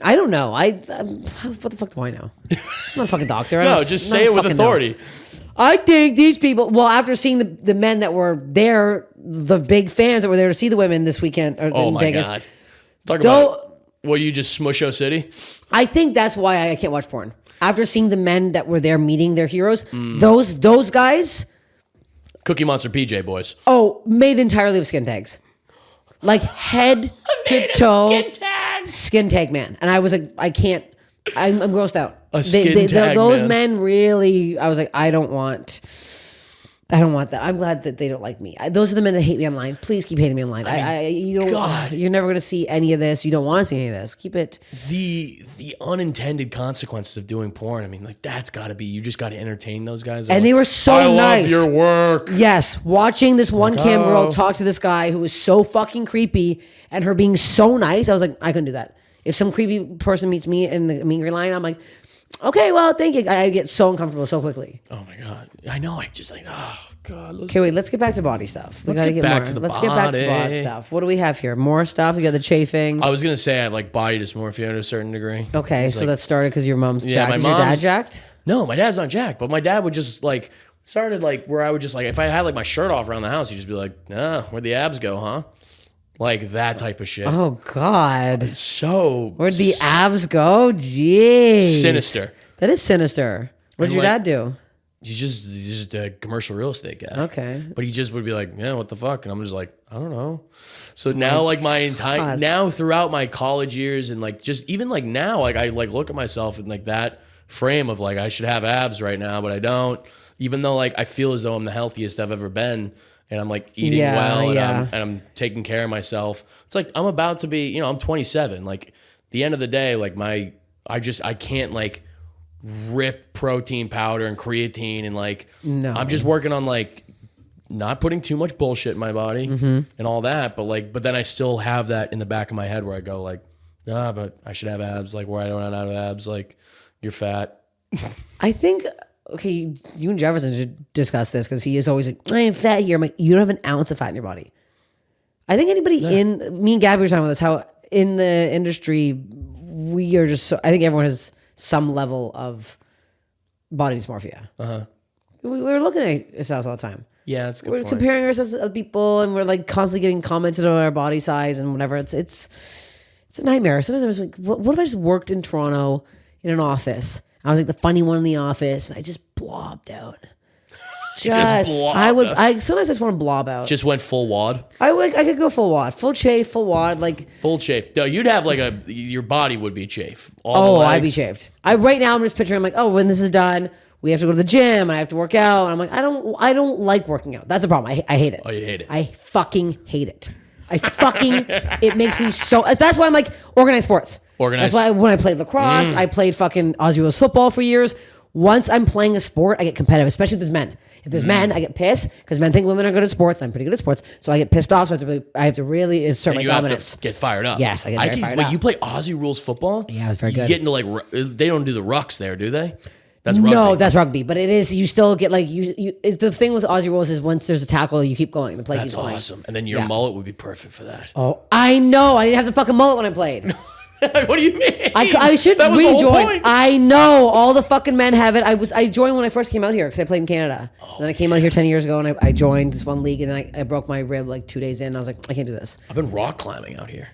I don't know. What the fuck do I know? I'm not a fucking doctor. No, just say it with authority. Know. I think these people, well, after seeing the men that were there, the big fans that were there to see the women this weekend in Vegas. God. Talk about well, you just Smusho City? I think that's why I can't watch porn. After seeing the men that were there meeting their heroes, those guys. Cookie Monster PJ boys. Oh, made entirely of skin tags. Like head to toe. Skin tag man. And I was like, I can't. I'm grossed out. Those men really. I was like, I don't want that. I'm glad that they don't like me. Those are the men that hate me online. Please keep hating me online. You're never gonna see any of this. You don't want to see any of this. Keep it. The unintended consequences of doing porn. I mean, like that's got to be. You just got to entertain those guys. And they were so nice. I love your work. Yes, watching this one cam girl talk to this guy who was so fucking creepy, and her being so nice. I was like, I couldn't do that. If some creepy person meets me in the mean green line, I'm like, okay, well, thank you. I get so uncomfortable so quickly. Oh my God. I know. I just like, oh God. Okay, wait, let's get back to body stuff. Let's get back to the body stuff. What do we have here? More stuff? You got the chafing. I was going to say I have like body dysmorphia to a certain degree. Okay, so that started because your mom's jacked. Is your dad jacked? No, my dad's not jacked, but my dad would just like, started like where I would just like, if I had like my shirt off around the house, he'd just be like, where'd the abs go, huh? Like that type of shit. Oh God. So where'd the abs go? Jeez. Sinister. That is sinister. What'd your dad do? He's just a commercial real estate guy. Okay. But he just would be like, yeah, what the fuck? And I'm just like, I don't know. So now like now throughout my college years and like just even like now, like I like look at myself in like that frame of like I should have abs right now, but I don't. Even though like I feel as though I'm the healthiest I've ever been. And I'm like eating well and I'm taking care of myself. It's like I'm about to be, I'm 27. Like the end of the day, like I can't like rip protein powder and creatine and like I'm just working on like not putting too much bullshit in my body and all that. But then I still have that in the back of my head where I go like, nah, but I should have abs. Like where I don't have abs, like you're fat. I think. Okay, you and Jefferson should discuss this because he is always like, I am fat here. I'm like, you don't have an ounce of fat in your body. I think anybody me and Gabby were talking about this, how in the industry, we are just I think everyone has some level of body dysmorphia. We're looking at ourselves all the time. Yeah, that's a good point. We're comparing ourselves to other people and we're like constantly getting commented on our body size and whatever. It's a nightmare. Sometimes I was like, what if I just worked in Toronto in an office? I was like the funny one in the office. And I just blobbed out. Sometimes I just want to blob out. Just went full wad. I could go full wad, full chafe, full wad, like full chafe. No, you'd have like your body would be chafe. I'd be chafed. Right now I'm just picturing. I'm like, oh, when this is done, we have to go to the gym. I have to work out. And I'm like, I don't like working out. That's the problem. I hate it. Oh, you hate it. I fucking hate it. It makes me so. That's why I'm like organized sports. That's why when I played lacrosse, I played fucking Aussie rules football for years. Once I'm playing a sport, I get competitive, especially if there's men. If there's men, I get pissed because men think women are good at sports. And I'm pretty good at sports, so I get pissed off. So I have to really assert my dominance. Have to get fired up. Yes, I get very fired up. You play Aussie rules football? Yeah, it was very good. You get into like they don't do the rucks there, do they? That's rugby. No, that's rugby. But it is. You still get like it's the thing with Aussie rules is once there's a tackle, you keep going. The play keeps going. That's awesome. And then your mullet would be perfect for that. Oh, I know. I didn't have the fucking mullet when I played. What do you mean? I should rejoin. I know all the fucking men have it. I joined when I first came out here because I played in Canada. Then I came out here 10 years ago and I joined this one league and then I broke my rib like 2 days in. And I was like, I can't do this. I've been rock climbing out here.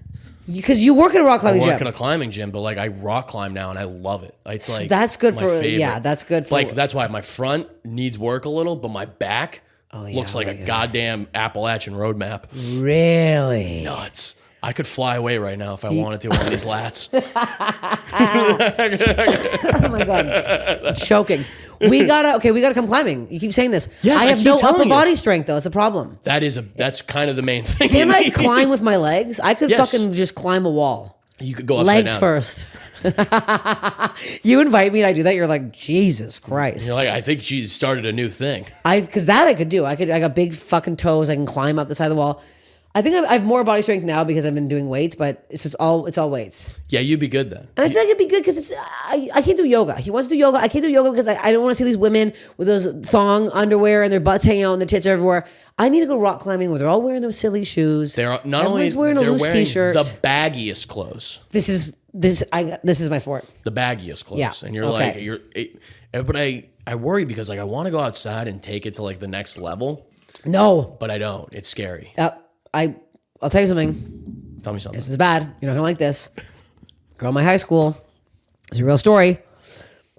Because you work in a rock climbing gym. I work in a climbing gym, but like I rock climb now and I love it. It's like that's good for favorite. Yeah, that's good for like that's why my front needs work a little, but my back looks like a goddamn Appalachian road map. Really? Nuts. I could fly away right now if I wanted to on these lats. Oh my God. Choking. We gotta come climbing. You keep saying this. Yes, I have no upper body strength though. It's a problem. That's kind of the main thing. Can I climb with my legs? I could fucking just climb a wall. You could go upside legs down. First. You invite me and I do that. You're like, Jesus Christ. You're like, I think she's started a new thing. Because that I could do. I got big fucking toes. I can climb up the side of the wall. I think I have more body strength now because I've been doing weights, but it's all weights. Yeah, you'd be good then. And I feel like it'd be good because I can't do yoga. He wants to do yoga. I can't do yoga because I don't want to see these women with those thong underwear and their butts hanging out and their tits are everywhere. I need to go rock climbing where they're all wearing those silly shoes. They're not only wearing a loose t-shirt. The baggiest clothes. This is my sport. The baggiest clothes. Yeah. And you're but I worry because like I want to go outside and take it to like the next level. No, but I don't. It's scary. I'll tell you something. Tell me something. This is bad. You're not gonna like this. Girl in my high school. It's a real story.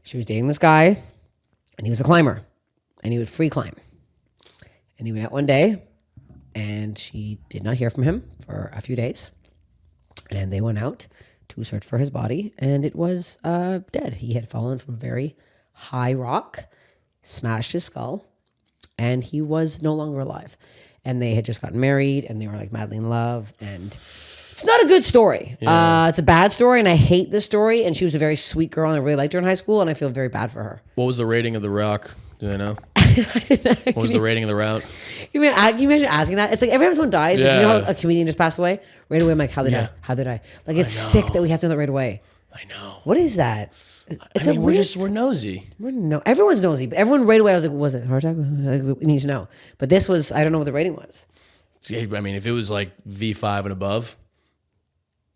She was dating this guy, and he was a climber, and he would free climb. And he went out one day, and she did not hear from him for a few days. And they went out to search for his body, and it was dead. He had fallen from a very high rock, smashed his skull, and he was no longer alive. And they had just gotten married, and they were like madly in love, and it's not a good story. Yeah. It's a bad story, and I hate this story. And she was a very sweet girl, and I really liked her in high school, and I feel very bad for her. What was the rating of the rock? Do I know? What was the rating of the route? Can you imagine asking that? It's like every time someone dies, like, you know how a comedian just passed away? Right away, I'm like, how did I? How did I? Like, it's sick that we have to know that right away. I know. What is that? We're nosy. Everyone's nosy, but everyone right away, I was like, was it a heart attack? Like, we need to know. But this was, I don't know what the rating was. I mean, if it was like V5 and above,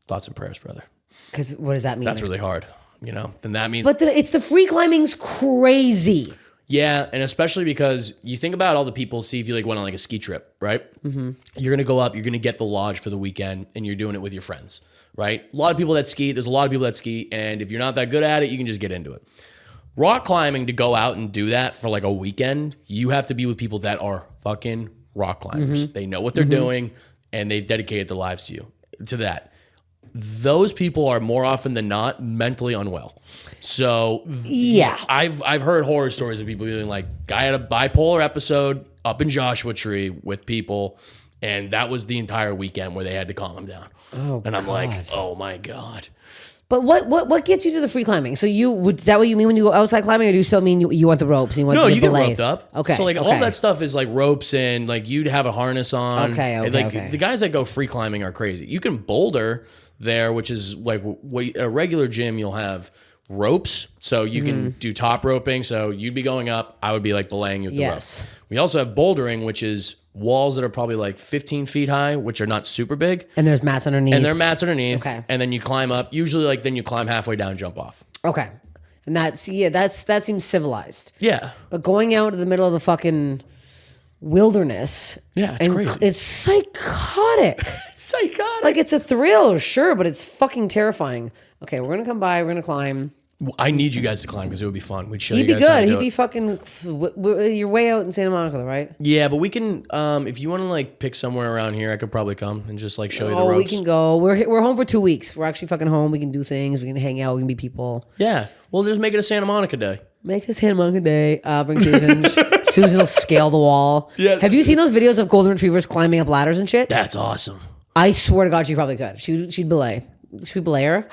thoughts and prayers, brother. Because what does that mean? That's really hard, you know? Then that means... But it's the free climbing's crazy. Yeah, and especially because you think about all the people, see if you like went on like a ski trip, right? Mm-hmm. You're going to go up, you're going to get the lodge for the weekend, and you're doing it with your friends, right? A lot of people that ski, there's a lot of people that ski, and if you're not that good at it, you can just get into it. Rock climbing, to go out and do that for like a weekend, you have to be with people that are fucking rock climbers. Mm-hmm. They know what they're doing, and they've dedicated their lives to that. Those people are more often than not mentally unwell. So yeah, I've heard horror stories of people being like, guy had a bipolar episode up in Joshua Tree with people, and that was the entire weekend where they had to calm him down. Oh, and I'm like, oh my God. But what gets you to the free climbing? So is that what you mean when you go outside climbing, or do you still mean you want the ropes and you want you get roped up? Okay. So like all that stuff is like ropes and like you'd have a harness on. Okay. The guys that go free climbing are crazy. You can boulder there, which is like a regular gym. You'll have ropes, so you can do top roping. So you'd be going up, I would be like belaying you with the rope. We also have bouldering, which is walls that are probably like 15 feet high, which are not super big. And there's mats underneath. Okay. And then you climb up. Usually like then you climb halfway down and jump off. Okay. And that seems civilized. Yeah. But going out to the middle of the fucking wilderness. Yeah, it's crazy. It's psychotic. It's psychotic. Like, it's a thrill, sure, but it's fucking terrifying. Okay, we're going to come by. We're going to climb. I need you guys to climb because it would be fun. We'd show you guys. He'd be good. He'd be fucking... You're way out in Santa Monica, right? Yeah, but we can... if you want to, like, pick somewhere around here, I could probably come and just, like, show you the ropes. We can go. We're home for 2 weeks. We're actually fucking home. We can do things. We can hang out. We can be people. Yeah. Well, just make it a Santa Monica day. Make a Santa Monica day. Bring Susan. Susan will scale the wall. Yes. Have you seen those videos of golden retrievers climbing up ladders and shit? That's awesome. I swear to God, she probably could. She'd belay. Should we belay her?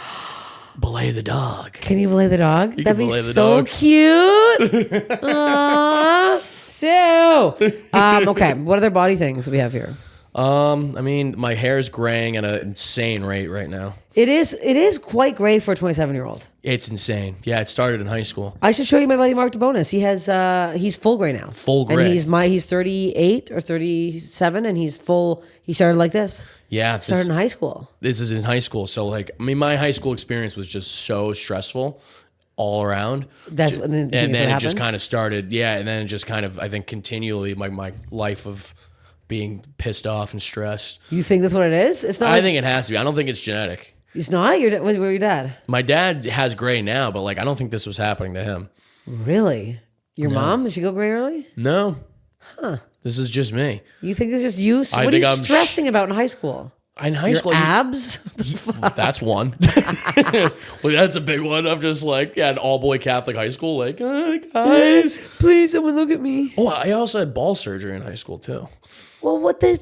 Belay the dog. Can you belay the dog? That'd be so dog. Cute. Aww. Sue. Okay. What other body things do we have here? I mean, my hair is graying at an insane rate right now. It is quite gray for a 27-year-old. It's insane. Yeah, it started in high school. I should show you my buddy Mark DeBonis. He's full gray now. Full gray. And he's 38 or 37, and he's full. He started like this. Yeah, started in high school. This is in high school, so like, I mean, my high school experience was just so stressful all around. And then it just kind of started. Yeah, and then it just kind of, I think, continually my life of being pissed off and stressed. You think that's what it is? It's not. I think it has to be. I don't think it's genetic. It's not? Where your dad? My dad has gray now, but like I don't think this was happening to him. Really? Your mom? Did she go gray early? No. Huh. This is just me. You think this is just you? What are you stressing about in high school? In high school, abs? That's one. Well, that's a big one. I'm just like, an all-boy Catholic high school. Like, guys, please, someone look at me. Oh, I also had ball surgery in high school too. Well, what the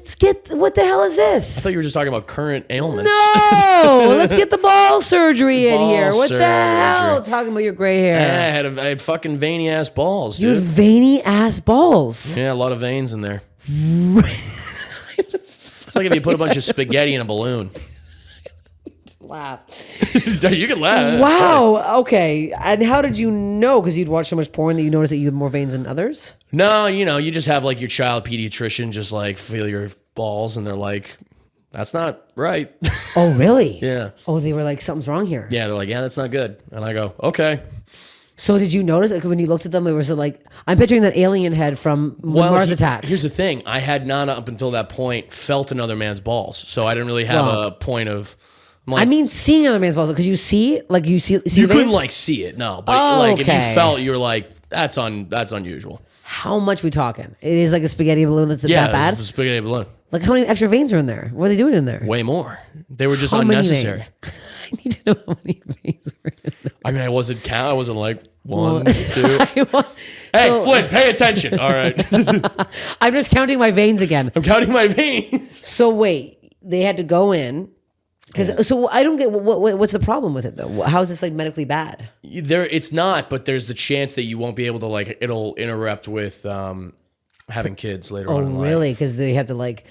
hell is this? I thought you were just talking about current ailments. No, let's get the ball surgery in here. What the hell? Talking about your gray hair. I had fucking veiny ass balls, dude. You had veiny ass balls. Yeah, a lot of veins in there. It's like if you put a bunch of spaghetti in a balloon. Laugh. You can laugh. Wow. Okay. And how did you know? Because you'd watch so much porn that you noticed that you had more veins than others? No, you just have like your child pediatrician just like feel your balls and they're like, that's not right. Oh, really? Yeah. Oh, they were like, something's wrong here. Yeah, they're like, yeah, that's not good. And I go, okay. So did you notice, like, when you looked at them, it was like, I'm picturing that alien head from Mars Attacks. Here's the thing. I had not up until that point felt another man's balls. So I didn't really have a point of... Like, I mean, seeing another man's balls, because you see you couldn't like see it, no. But like if you felt, you're like, that's unusual. How much we talking? It is like a spaghetti balloon that's that bad? Yeah, a spaghetti balloon. Like how many extra veins are in there? What are they doing in there? Way more. They were just how unnecessary. I need to know how many veins were in there. I mean, I wasn't like 1, 2. Hey, Flynn, pay attention. All right. I'm just counting my veins again. I'm counting my veins. So wait, they had to go in. So I don't get what's the problem with it though. How is this like medically bad? It's not, but there's the chance that you won't be able to like it'll interrupt with having kids later on in life. Really? Because they have to like.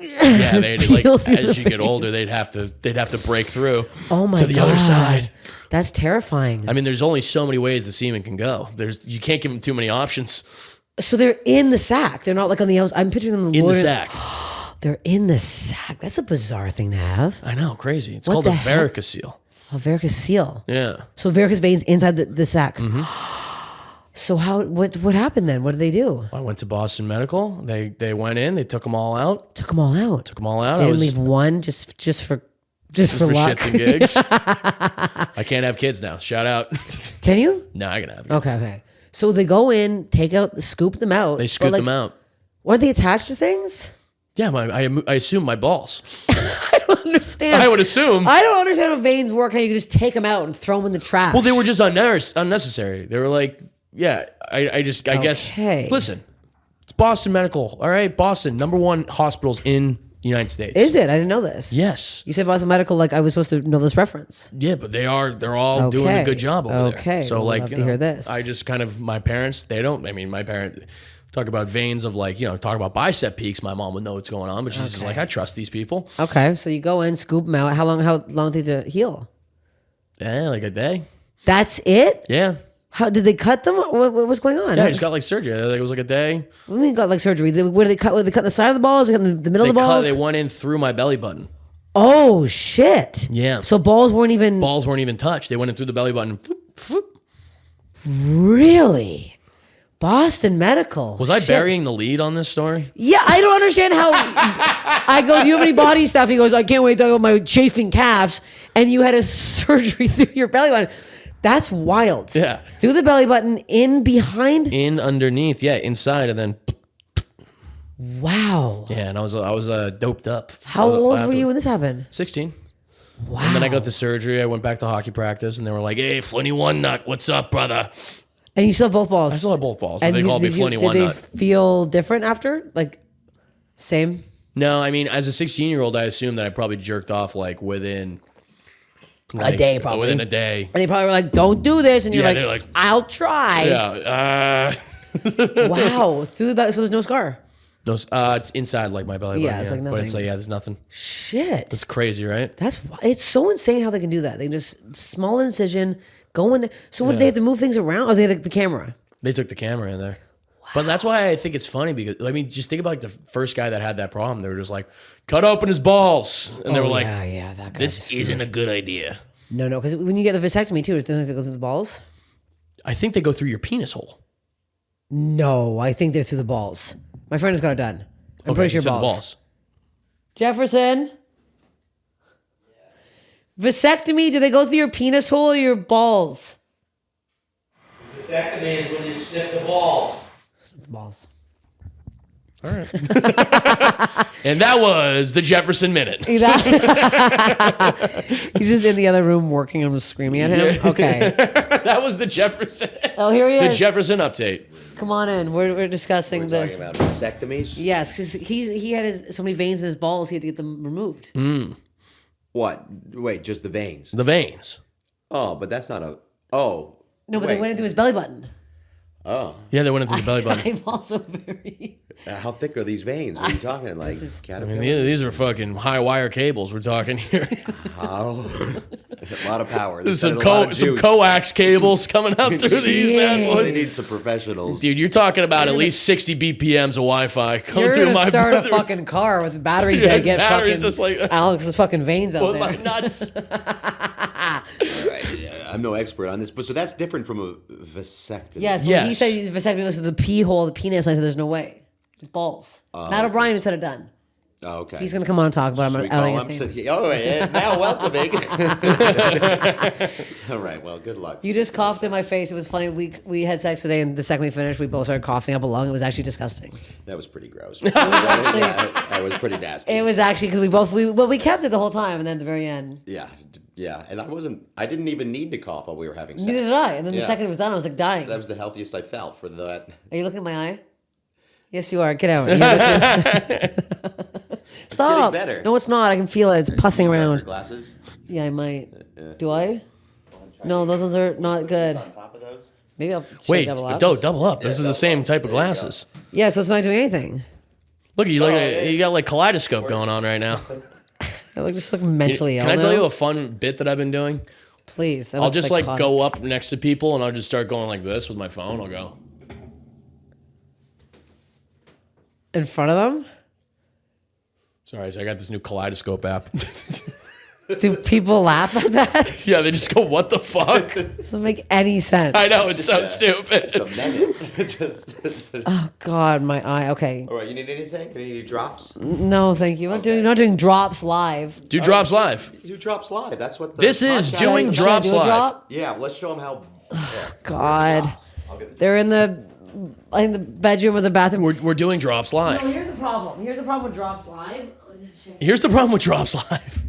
Yeah, they like as you get older, they'd have to break through. Oh my to the other side. That's terrifying. I mean, there's only so many ways the semen can go. You can't give them too many options. So they're in the sack. They're not like on the outside. I'm picturing them in the sack. They're in the sack. That's a bizarre thing to have. I know, crazy. It's called a varicocele. A varicocele. Yeah. So varicose veins inside the sack. Mm-hmm. So what happened then? What did they do? I went to Boston Medical. They went in. They took them all out. Took them all out. They didn't leave one just for luck. Shits and gigs. I can't have kids now. Shout out. Can you? No, I can have kids. Okay. So they go in, scoop them out. They scoop them out. Weren't they attached to things? Yeah, I assume my balls. I don't understand. I would assume. I don't understand how veins work, how you can just take them out and throw them in the trash. Well, they were just unnecessary. They were like, yeah, I guess. Listen, it's Boston Medical, all right? Boston, #1 hospitals in the United States. Is it? I didn't know this. Yes. You said Boston Medical like I was supposed to know this reference. Yeah, but they're all doing a good job over there. Okay. So love to hear this. I just kind of, my parents, my parents... Talk about veins of like, talk about bicep peaks. My mom would know what's going on, but she's just like, I trust these people. Okay, so you go in, scoop them out. How long did it heal? Yeah, like a day. That's it? Yeah. How did they cut them? What's going on? Yeah, I just got like surgery. It was like a day. What do you mean got like surgery? Where did they cut? Were they cut the side of the balls? Or cut the middle of the balls? They went in through my belly button. Oh shit! Yeah. So balls weren't even touched. They went in through the belly button. Foop, foop. Really? Boston Medical. Was I burying the lead on this story? Yeah, I don't understand how. I go, do you have any body stuff? He goes, I can't wait to talk about my chafing calves. And you had a surgery through your belly button. That's wild. Yeah. Through the belly button, in behind? In underneath, yeah, inside, and then. Wow. Yeah, and I was doped up. How old were you when this happened? 16. Wow. And then I got the surgery. I went back to hockey practice, and they were like, "Hey, Flinny One Nut, what's up, brother?" And you still have both balls? I still have both balls. But they called me Flinny One Nut. Did they feel different after? Like, same? No, I mean, as a 16-year-old, I assumed that I probably jerked off like within a day, probably. Within a day. And they probably were like, "Don't do this," and you're like, "I'll try." Yeah. Wow. Through the belly, so there's no scar. No, it's inside like my belly button. Yeah, it's like nothing. But it's like, there's nothing. Shit. That's crazy, right? It's so insane how they can do that. They just small incision, go in there. So what, did they have to move things around? Or they had the camera? They took the camera in there. Wow. But that's why I think it's funny because, I mean, just think about like the first guy that had that problem. They were just like, cut open his balls. And they were like, that guy this isn't a good idea. No, because when you get the vasectomy too, don't they go through the balls? I think they go through your penis hole. No, I think they're through the balls. My friend has got it done. I'm pretty sure balls. Jeførson? Vasectomy, do they go through your penis hole or your balls? Vasectomy is when you snip the balls. Snip the balls. All right. And that was the Jeførson Minute. He's just in the other room working and I'm screaming at him. Yeah. Okay. That was the Jeførson. Oh, here he is. The Jeførson update. Come on in. We're discussing We're talking about vasectomies? Yes, because he had so many veins in his balls, he had to get them removed. What? Wait, just the veins? The veins. Oh, but that's not a... Oh. No, but they went into his belly button. Oh. Yeah, they went into the belly button. I'm also very... How thick are these veins? What are you talking like? I mean, these are fucking high wire cables we're talking here. Oh. A lot of power. There's some coax cables coming up through these bad boys. They need some professionals. Dude, you're talking about at least 60 BPMs of Wi-Fi coming through my start a fucking car with batteries that get batteries fucking just like Alex's fucking veins out there. My nuts. All right, yeah, I'm no expert on this, but so that's different from a vasectomy. Yes, he said his vasectomy was to the pee hole, the penis, and I said there's no way. It's balls. Matt O'Brien said it done. Oh, okay. He's going to come on and talk about it. Now welcoming. All right, well, good luck. You just coughed in my face. It was funny. We had sex today, and the second we finished, we both started coughing up a lung. It was actually disgusting. That was pretty gross. That was pretty nasty. It was actually because we kept it the whole time, and then at the very end. Yeah, and I didn't even need to cough while we were having sex. Neither did I. And then the second it was done, I was like dying. That was the healthiest I felt for that. Are you looking at my eye? Yes, you are. Get out. Stop. It's getting better. No, it's not. I can feel it. It's pussing around. Glasses? Yeah, I might. Do I? No, those ones are not good. On top of those? Maybe I'll double up. Double up. Those are the same type of glasses. Yeah, so it's not doing anything. Look, you got like kaleidoscope going on right now. I just look mentally ill. Can I tell you a fun bit that I've been doing? Please. I'll just like go up next to people and I'll just start going like this with my phone. I'll go in front of them. Sorry, so I got this new kaleidoscope app. Do people laugh at that? Yeah, they just go, "What the fuck?" Doesn't make any sense. I know, it's so stupid. Just a menace. Oh God, my eye. Okay. All right, you need anything? Can you need drops? No, thank you. I'm not doing drops live. Do drops live. Do drops live. That's what this is doing drops live. Drop? Yeah, let's show them how. God, they're in the bedroom or the bathroom. We're doing drops live. No, here's the problem. Here's the problem with drops live. Here's the problem with drops live.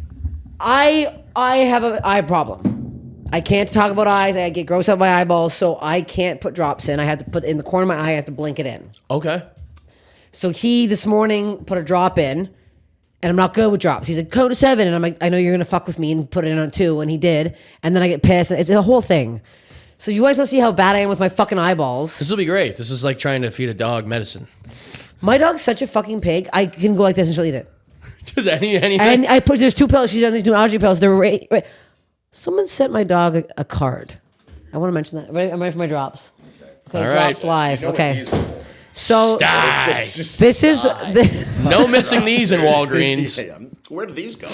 I have an eye problem. I can't talk about eyes. I get gross out my eyeballs, so I can't put drops in. I have to put in the corner of my eye. I have to blink it in. Okay. So he this morning put a drop in, and I'm not good with drops. He's like, go to 7, and I'm like, I know you're gonna fuck with me and put it in on 2, and he did. And then I get pissed. It's a whole thing. So you guys want to see how bad I am with my fucking eyeballs? This will be great. This is like trying to feed a dog medicine. My dog's such a fucking pig. I can go like this and she'll eat it. Just anything. And there's 2 pills. She's on these new allergy pills. They're someone sent my dog a card. I want to mention that. I'm ready for my drops. Okay, all drops live. Okay. So this is no missing these in Walgreens. Where do these go?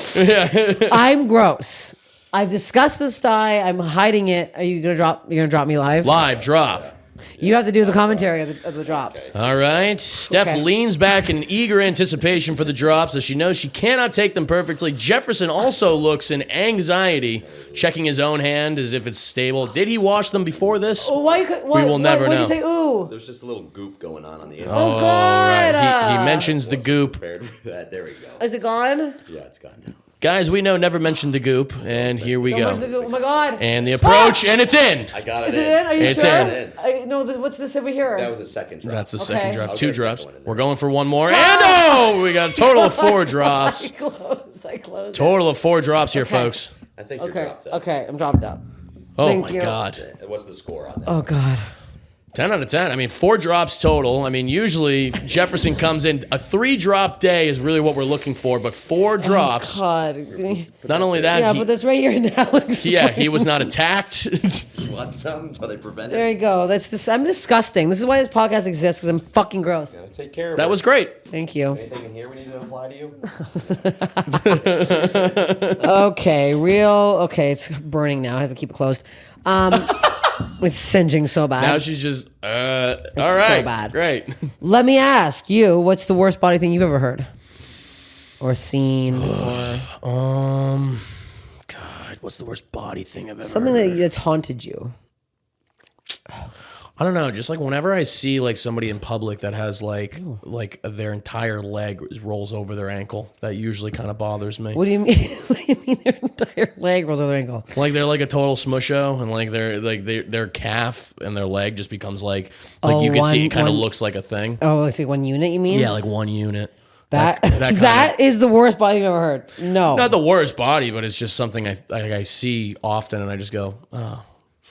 I'm gross. I've discussed this sty. I'm hiding it. Are you gonna drop? You're gonna drop me live? Live drop. You have to do the commentary of the drops. Okay. All right. Steph leans back in eager anticipation for the drops as she knows she cannot take them perfectly. Jewiąerson also looks in anxiety, checking his own hand as if it's stable. Did he wash them before this? Oh, we will never know. Why'd you say ooh? There's just a little goop going on the inside. Oh, God. Right. He mentions the goop. There we go. Is it gone? Yeah, it's gone now. Guys, we know never mention the goop, and here we go. Oh my God! And the approach, and it's in. I got it. Is it in? Are you it's sure? In. No, what's this over here? That was a second drop. That's the second drop. 2 drops. We're going for 1 more, and we got a total of 4 drops. I closed. Total of 4 drops here, folks. I think you're dropped up. Okay, I'm dropped up. Oh Thank my you. God! What's the score on that? Oh God. 10 out of 10. I mean, 4 drops total. I mean, usually Jewiąerson comes in. A 3-drop day is really what we're looking for, but 4 drops. Oh God. Not only that. Yeah, but that's right here in Alex. Yeah, he was not attacked. You want some? Are they prevented? There you go. I'm disgusting. This is why this podcast exists, because I'm fucking gross. Gotta take care of That it. was great. Thank you. Anything in here we need to apply to you? Okay, it's burning now. I have to keep it closed. It's singeing so bad. Now she's just, all right. So bad. Great. Let me ask you, what's the worst body thing you've ever heard? Or seen? Or God, what's the worst body thing I've ever something heard? that's haunted you? I don't know. Just like whenever I see like somebody in public that has like their entire leg rolls over their ankle, that usually kind of bothers me. What do you mean? What do you mean their entire leg rolls over their ankle? Like they're like a total smusho, and like their calf and their leg just becomes like you can see it kind of looks like a thing. Oh, like one unit, you mean? Yeah, like one unit. That is the worst body I've ever heard. No, not the worst body, but it's just something I see often, and I just go, oh.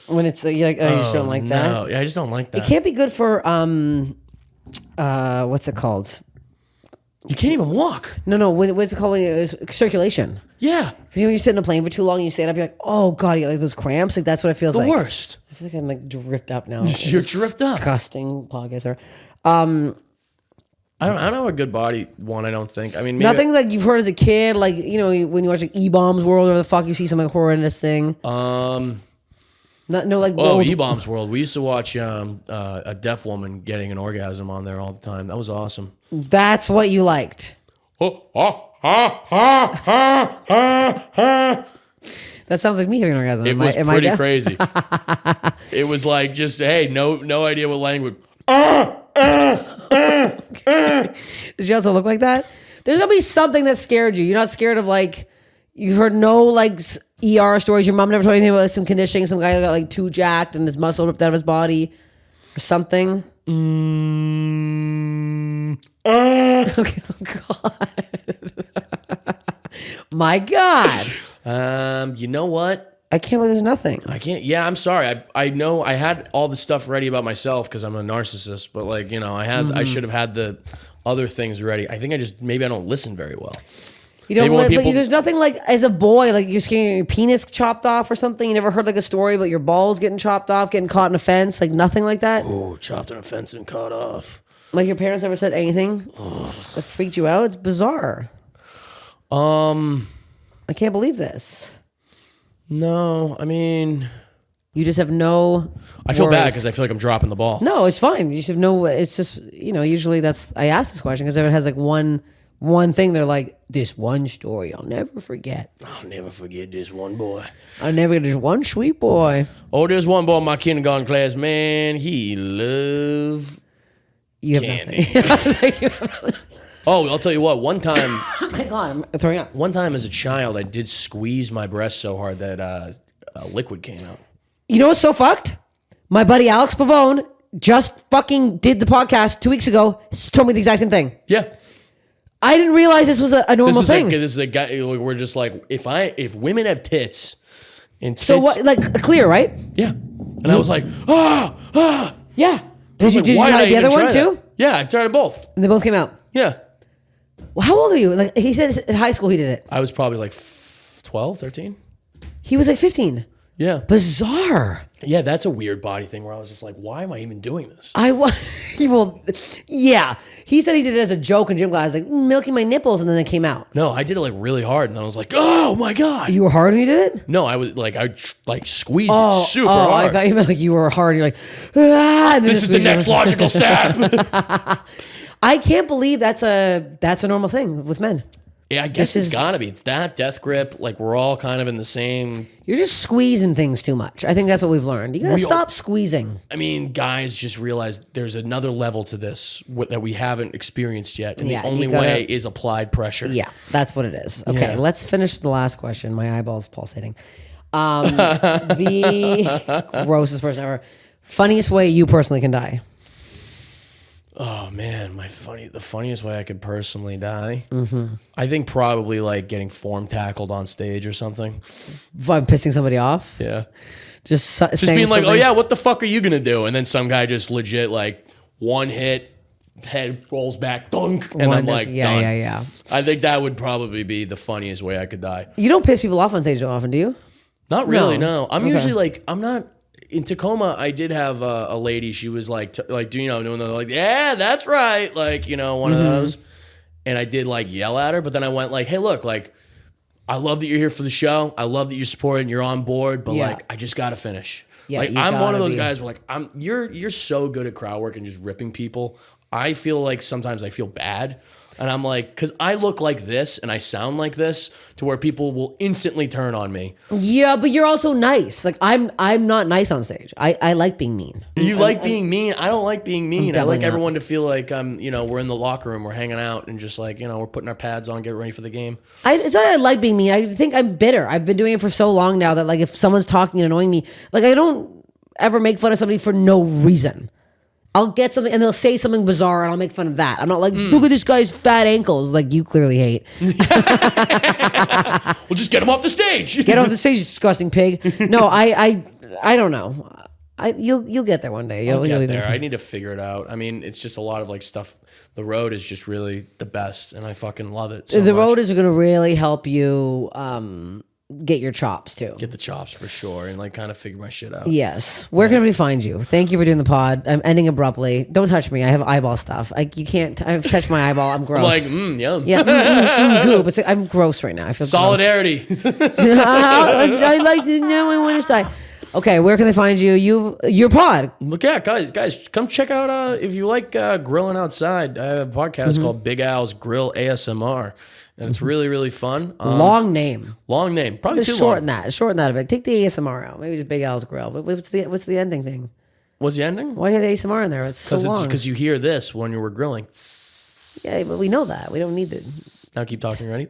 When it's you're like, oh, you just don't like that? No, yeah, I just don't like that. It can't be good for what's it called? You can't even walk. No. What's it called? When it's circulation. Yeah. Because when you sit in a plane for too long and you stand up, you're like, oh God, you get like those cramps. Like that's what it feels like. The worst. I feel like I'm like dripped up now. You're dripped up. Disgusting podcaster. I don't know a good body one. I don't think. I mean, maybe nothing like you've heard as a kid, like when you watch like E-Bombs World or the fuck you see some like horrendous thing. E-Bombs World. We used to watch a deaf woman getting an orgasm on there all the time. That was awesome. That's what you liked. That sounds like me having an orgasm. It was pretty crazy. It was like just no idea what language. Did you also look like that? There's gonna be something that scared you. You're not scared of like you've heard no like ER stories. Your mom never told you anything about some conditioning. Some guy got like too jacked and his muscle ripped out of his body or something. Okay, oh God. My God. You know what? I can't believe there's nothing. I can't. Yeah, I'm sorry. I know I had all the stuff ready about myself because I'm a narcissist, but like, I should have had the other things ready. I think maybe I don't listen very well. You don't, but there's nothing like as a boy, like you're getting your penis chopped off or something. You never heard like a story about your balls getting chopped off, getting caught in a fence, like nothing like that. Oh, chopped in a fence and caught off. Like your parents never said anything that freaked you out? It's bizarre. I can't believe this. No, I mean, you just have no. I feel bad because I feel like I'm dropping the ball. No, it's fine. You should know. It's just usually I ask this question because everyone has like one thing. They're like, this one story I'll never forget. I'll never forget this one boy. I'll never forget this one sweet boy. Oh, there's one boy in my kindergarten class. Man, he loved candy. Oh, I'll tell you what. One time, oh my God, I'm throwing up. One time as a child, I did squeeze my breast so hard that liquid came out. You know what's so fucked? My buddy Alex Pavone just fucking did the podcast 2 weeks ago. Told me the exact same thing. Yeah. I didn't realize this was a normal thing. This is a guy. We're just like, if women have tits, and tits, so what? Like clear, right? Yeah. And I was like, yeah. Did you try the other one too? Yeah, I tried them both, and they both came out. Yeah. Well, how old are you? Like he said, in high school he did it. I was probably like 12, 13. He was like 15. Yeah. Bizarre. Yeah, that's a weird body thing where I was just like, why am I even doing this? Yeah. He said he did it as a joke in gym class, like milking my nipples, and then it came out. No, I did it like really hard, and I was like, oh my God. You were hard when you did it? No, I was like, I squeezed it super hard. I thought you meant like you were hard. You're like, ah. This is the next logical step. I can't believe that's a normal thing with men. Yeah, I guess it's gotta be. It's that death grip. Like we're all kind of in the same. You're just squeezing things too much. I think that's what we've learned. You gotta stop squeezing. I mean, guys just realize there's another level to this that we haven't experienced yet, and the only way is applied pressure. Yeah, that's what it is. Okay, let's finish the last question. My eyeball's pulsating. The grossest person ever. Funniest way you personally can die. Oh man, the funniest way I could personally die. Mm-hmm. I think probably like getting form tackled on stage or something. If I'm pissing somebody off. Yeah, just being like, oh yeah, what the fuck are you gonna do? And then some guy just legit like one hit, head rolls back, dunk, and I'm like, done. Yeah. I think that would probably be the funniest way I could die. You don't piss people off on stage often, do you? Not really. No. I'm usually like, I'm not. In Tacoma, I did have a lady. She was like, doing like, yeah, that's right, like one of those. And I did like yell at her, but then I went like, hey, look, like, I love that you're here for the show. I love that you're supporting. You're on board, but like, I just gotta finish. Yeah, like, I'm one of those guys where like, you're so good at crowd work and just ripping people. I feel like sometimes I feel bad. And I'm like, because I look like this and I sound like this to where people will instantly turn on me. Yeah, but you're also nice. Like I'm not nice on stage. I like being mean. You like being mean? I don't like being mean. I like everyone to feel like we're in the locker room, we're hanging out, and just like we're putting our pads on, getting ready for the game. It's not that I like being mean. I think I'm bitter. I've been doing it for so long now that like if someone's talking and annoying me, like I don't ever make fun of somebody for no reason. I'll get something and they'll say something bizarre and I'll make fun of that. I'm not like, look at this guy's fat ankles. Like you clearly hate. We'll just get him off the stage. Get off the stage, you disgusting pig. No, I I don't know. You'll get there one day. You'll get there. I need to figure it out. I mean, it's just a lot of like stuff. The road is just really the best, and I fucking love it. So the road is going to really help you get your chops too. Get the chops for sure, and like kind of figure my shit out. Yes. Where can we find you? Thank you for doing the pod. I'm ending abruptly. Don't touch me. I have eyeball stuff. You can't. I've touched my eyeball. I'm gross. I'm like, yum. Yeah, goop. It's like, I'm gross right now. I feel solidarity. I like. No, I want to die. Okay, where can they find you? Your pod. Look, yeah, guys, come check out if you like grilling outside. I have a podcast called Big Al's Grill ASMR, and it's really, really fun. Long name. Probably too shorten long. That. Shorten that a bit. Take the ASMR out. Maybe just Big Al's Grill. What's the ending thing? What's the ending? Why do you have the ASMR in there? It's so long. Because you hear this when you were grilling. Yeah, but we know that. We don't need to. Now keep talking. Ready?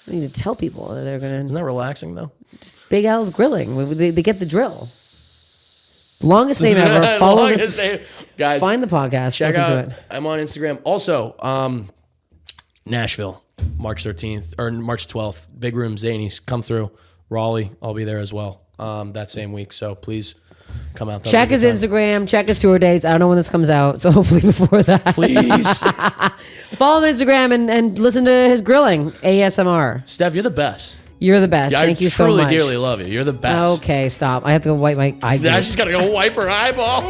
We need to tell people that they're gonna. Isn't that relaxing though? Just Big Al's Grilling. They get the drill. Longest name ever. Follow this. Guys, find the podcast. Check listen out. To it. I'm on Instagram. Also, Nashville, March 13th or March 12th. Big Room Zanies. Come through. Raleigh. I'll be there as well. That same week. So please come out. Check his Instagram. Check his tour dates. I don't know when this comes out, so hopefully before that. Please follow him on Instagram and listen to his grilling ASMR. Steph, you're the best. You're the best. Yeah, Thank you so much. I truly, dearly love you. You're the best. Okay, stop. I have to go wipe my eye. I just gotta go wipe her eyeball.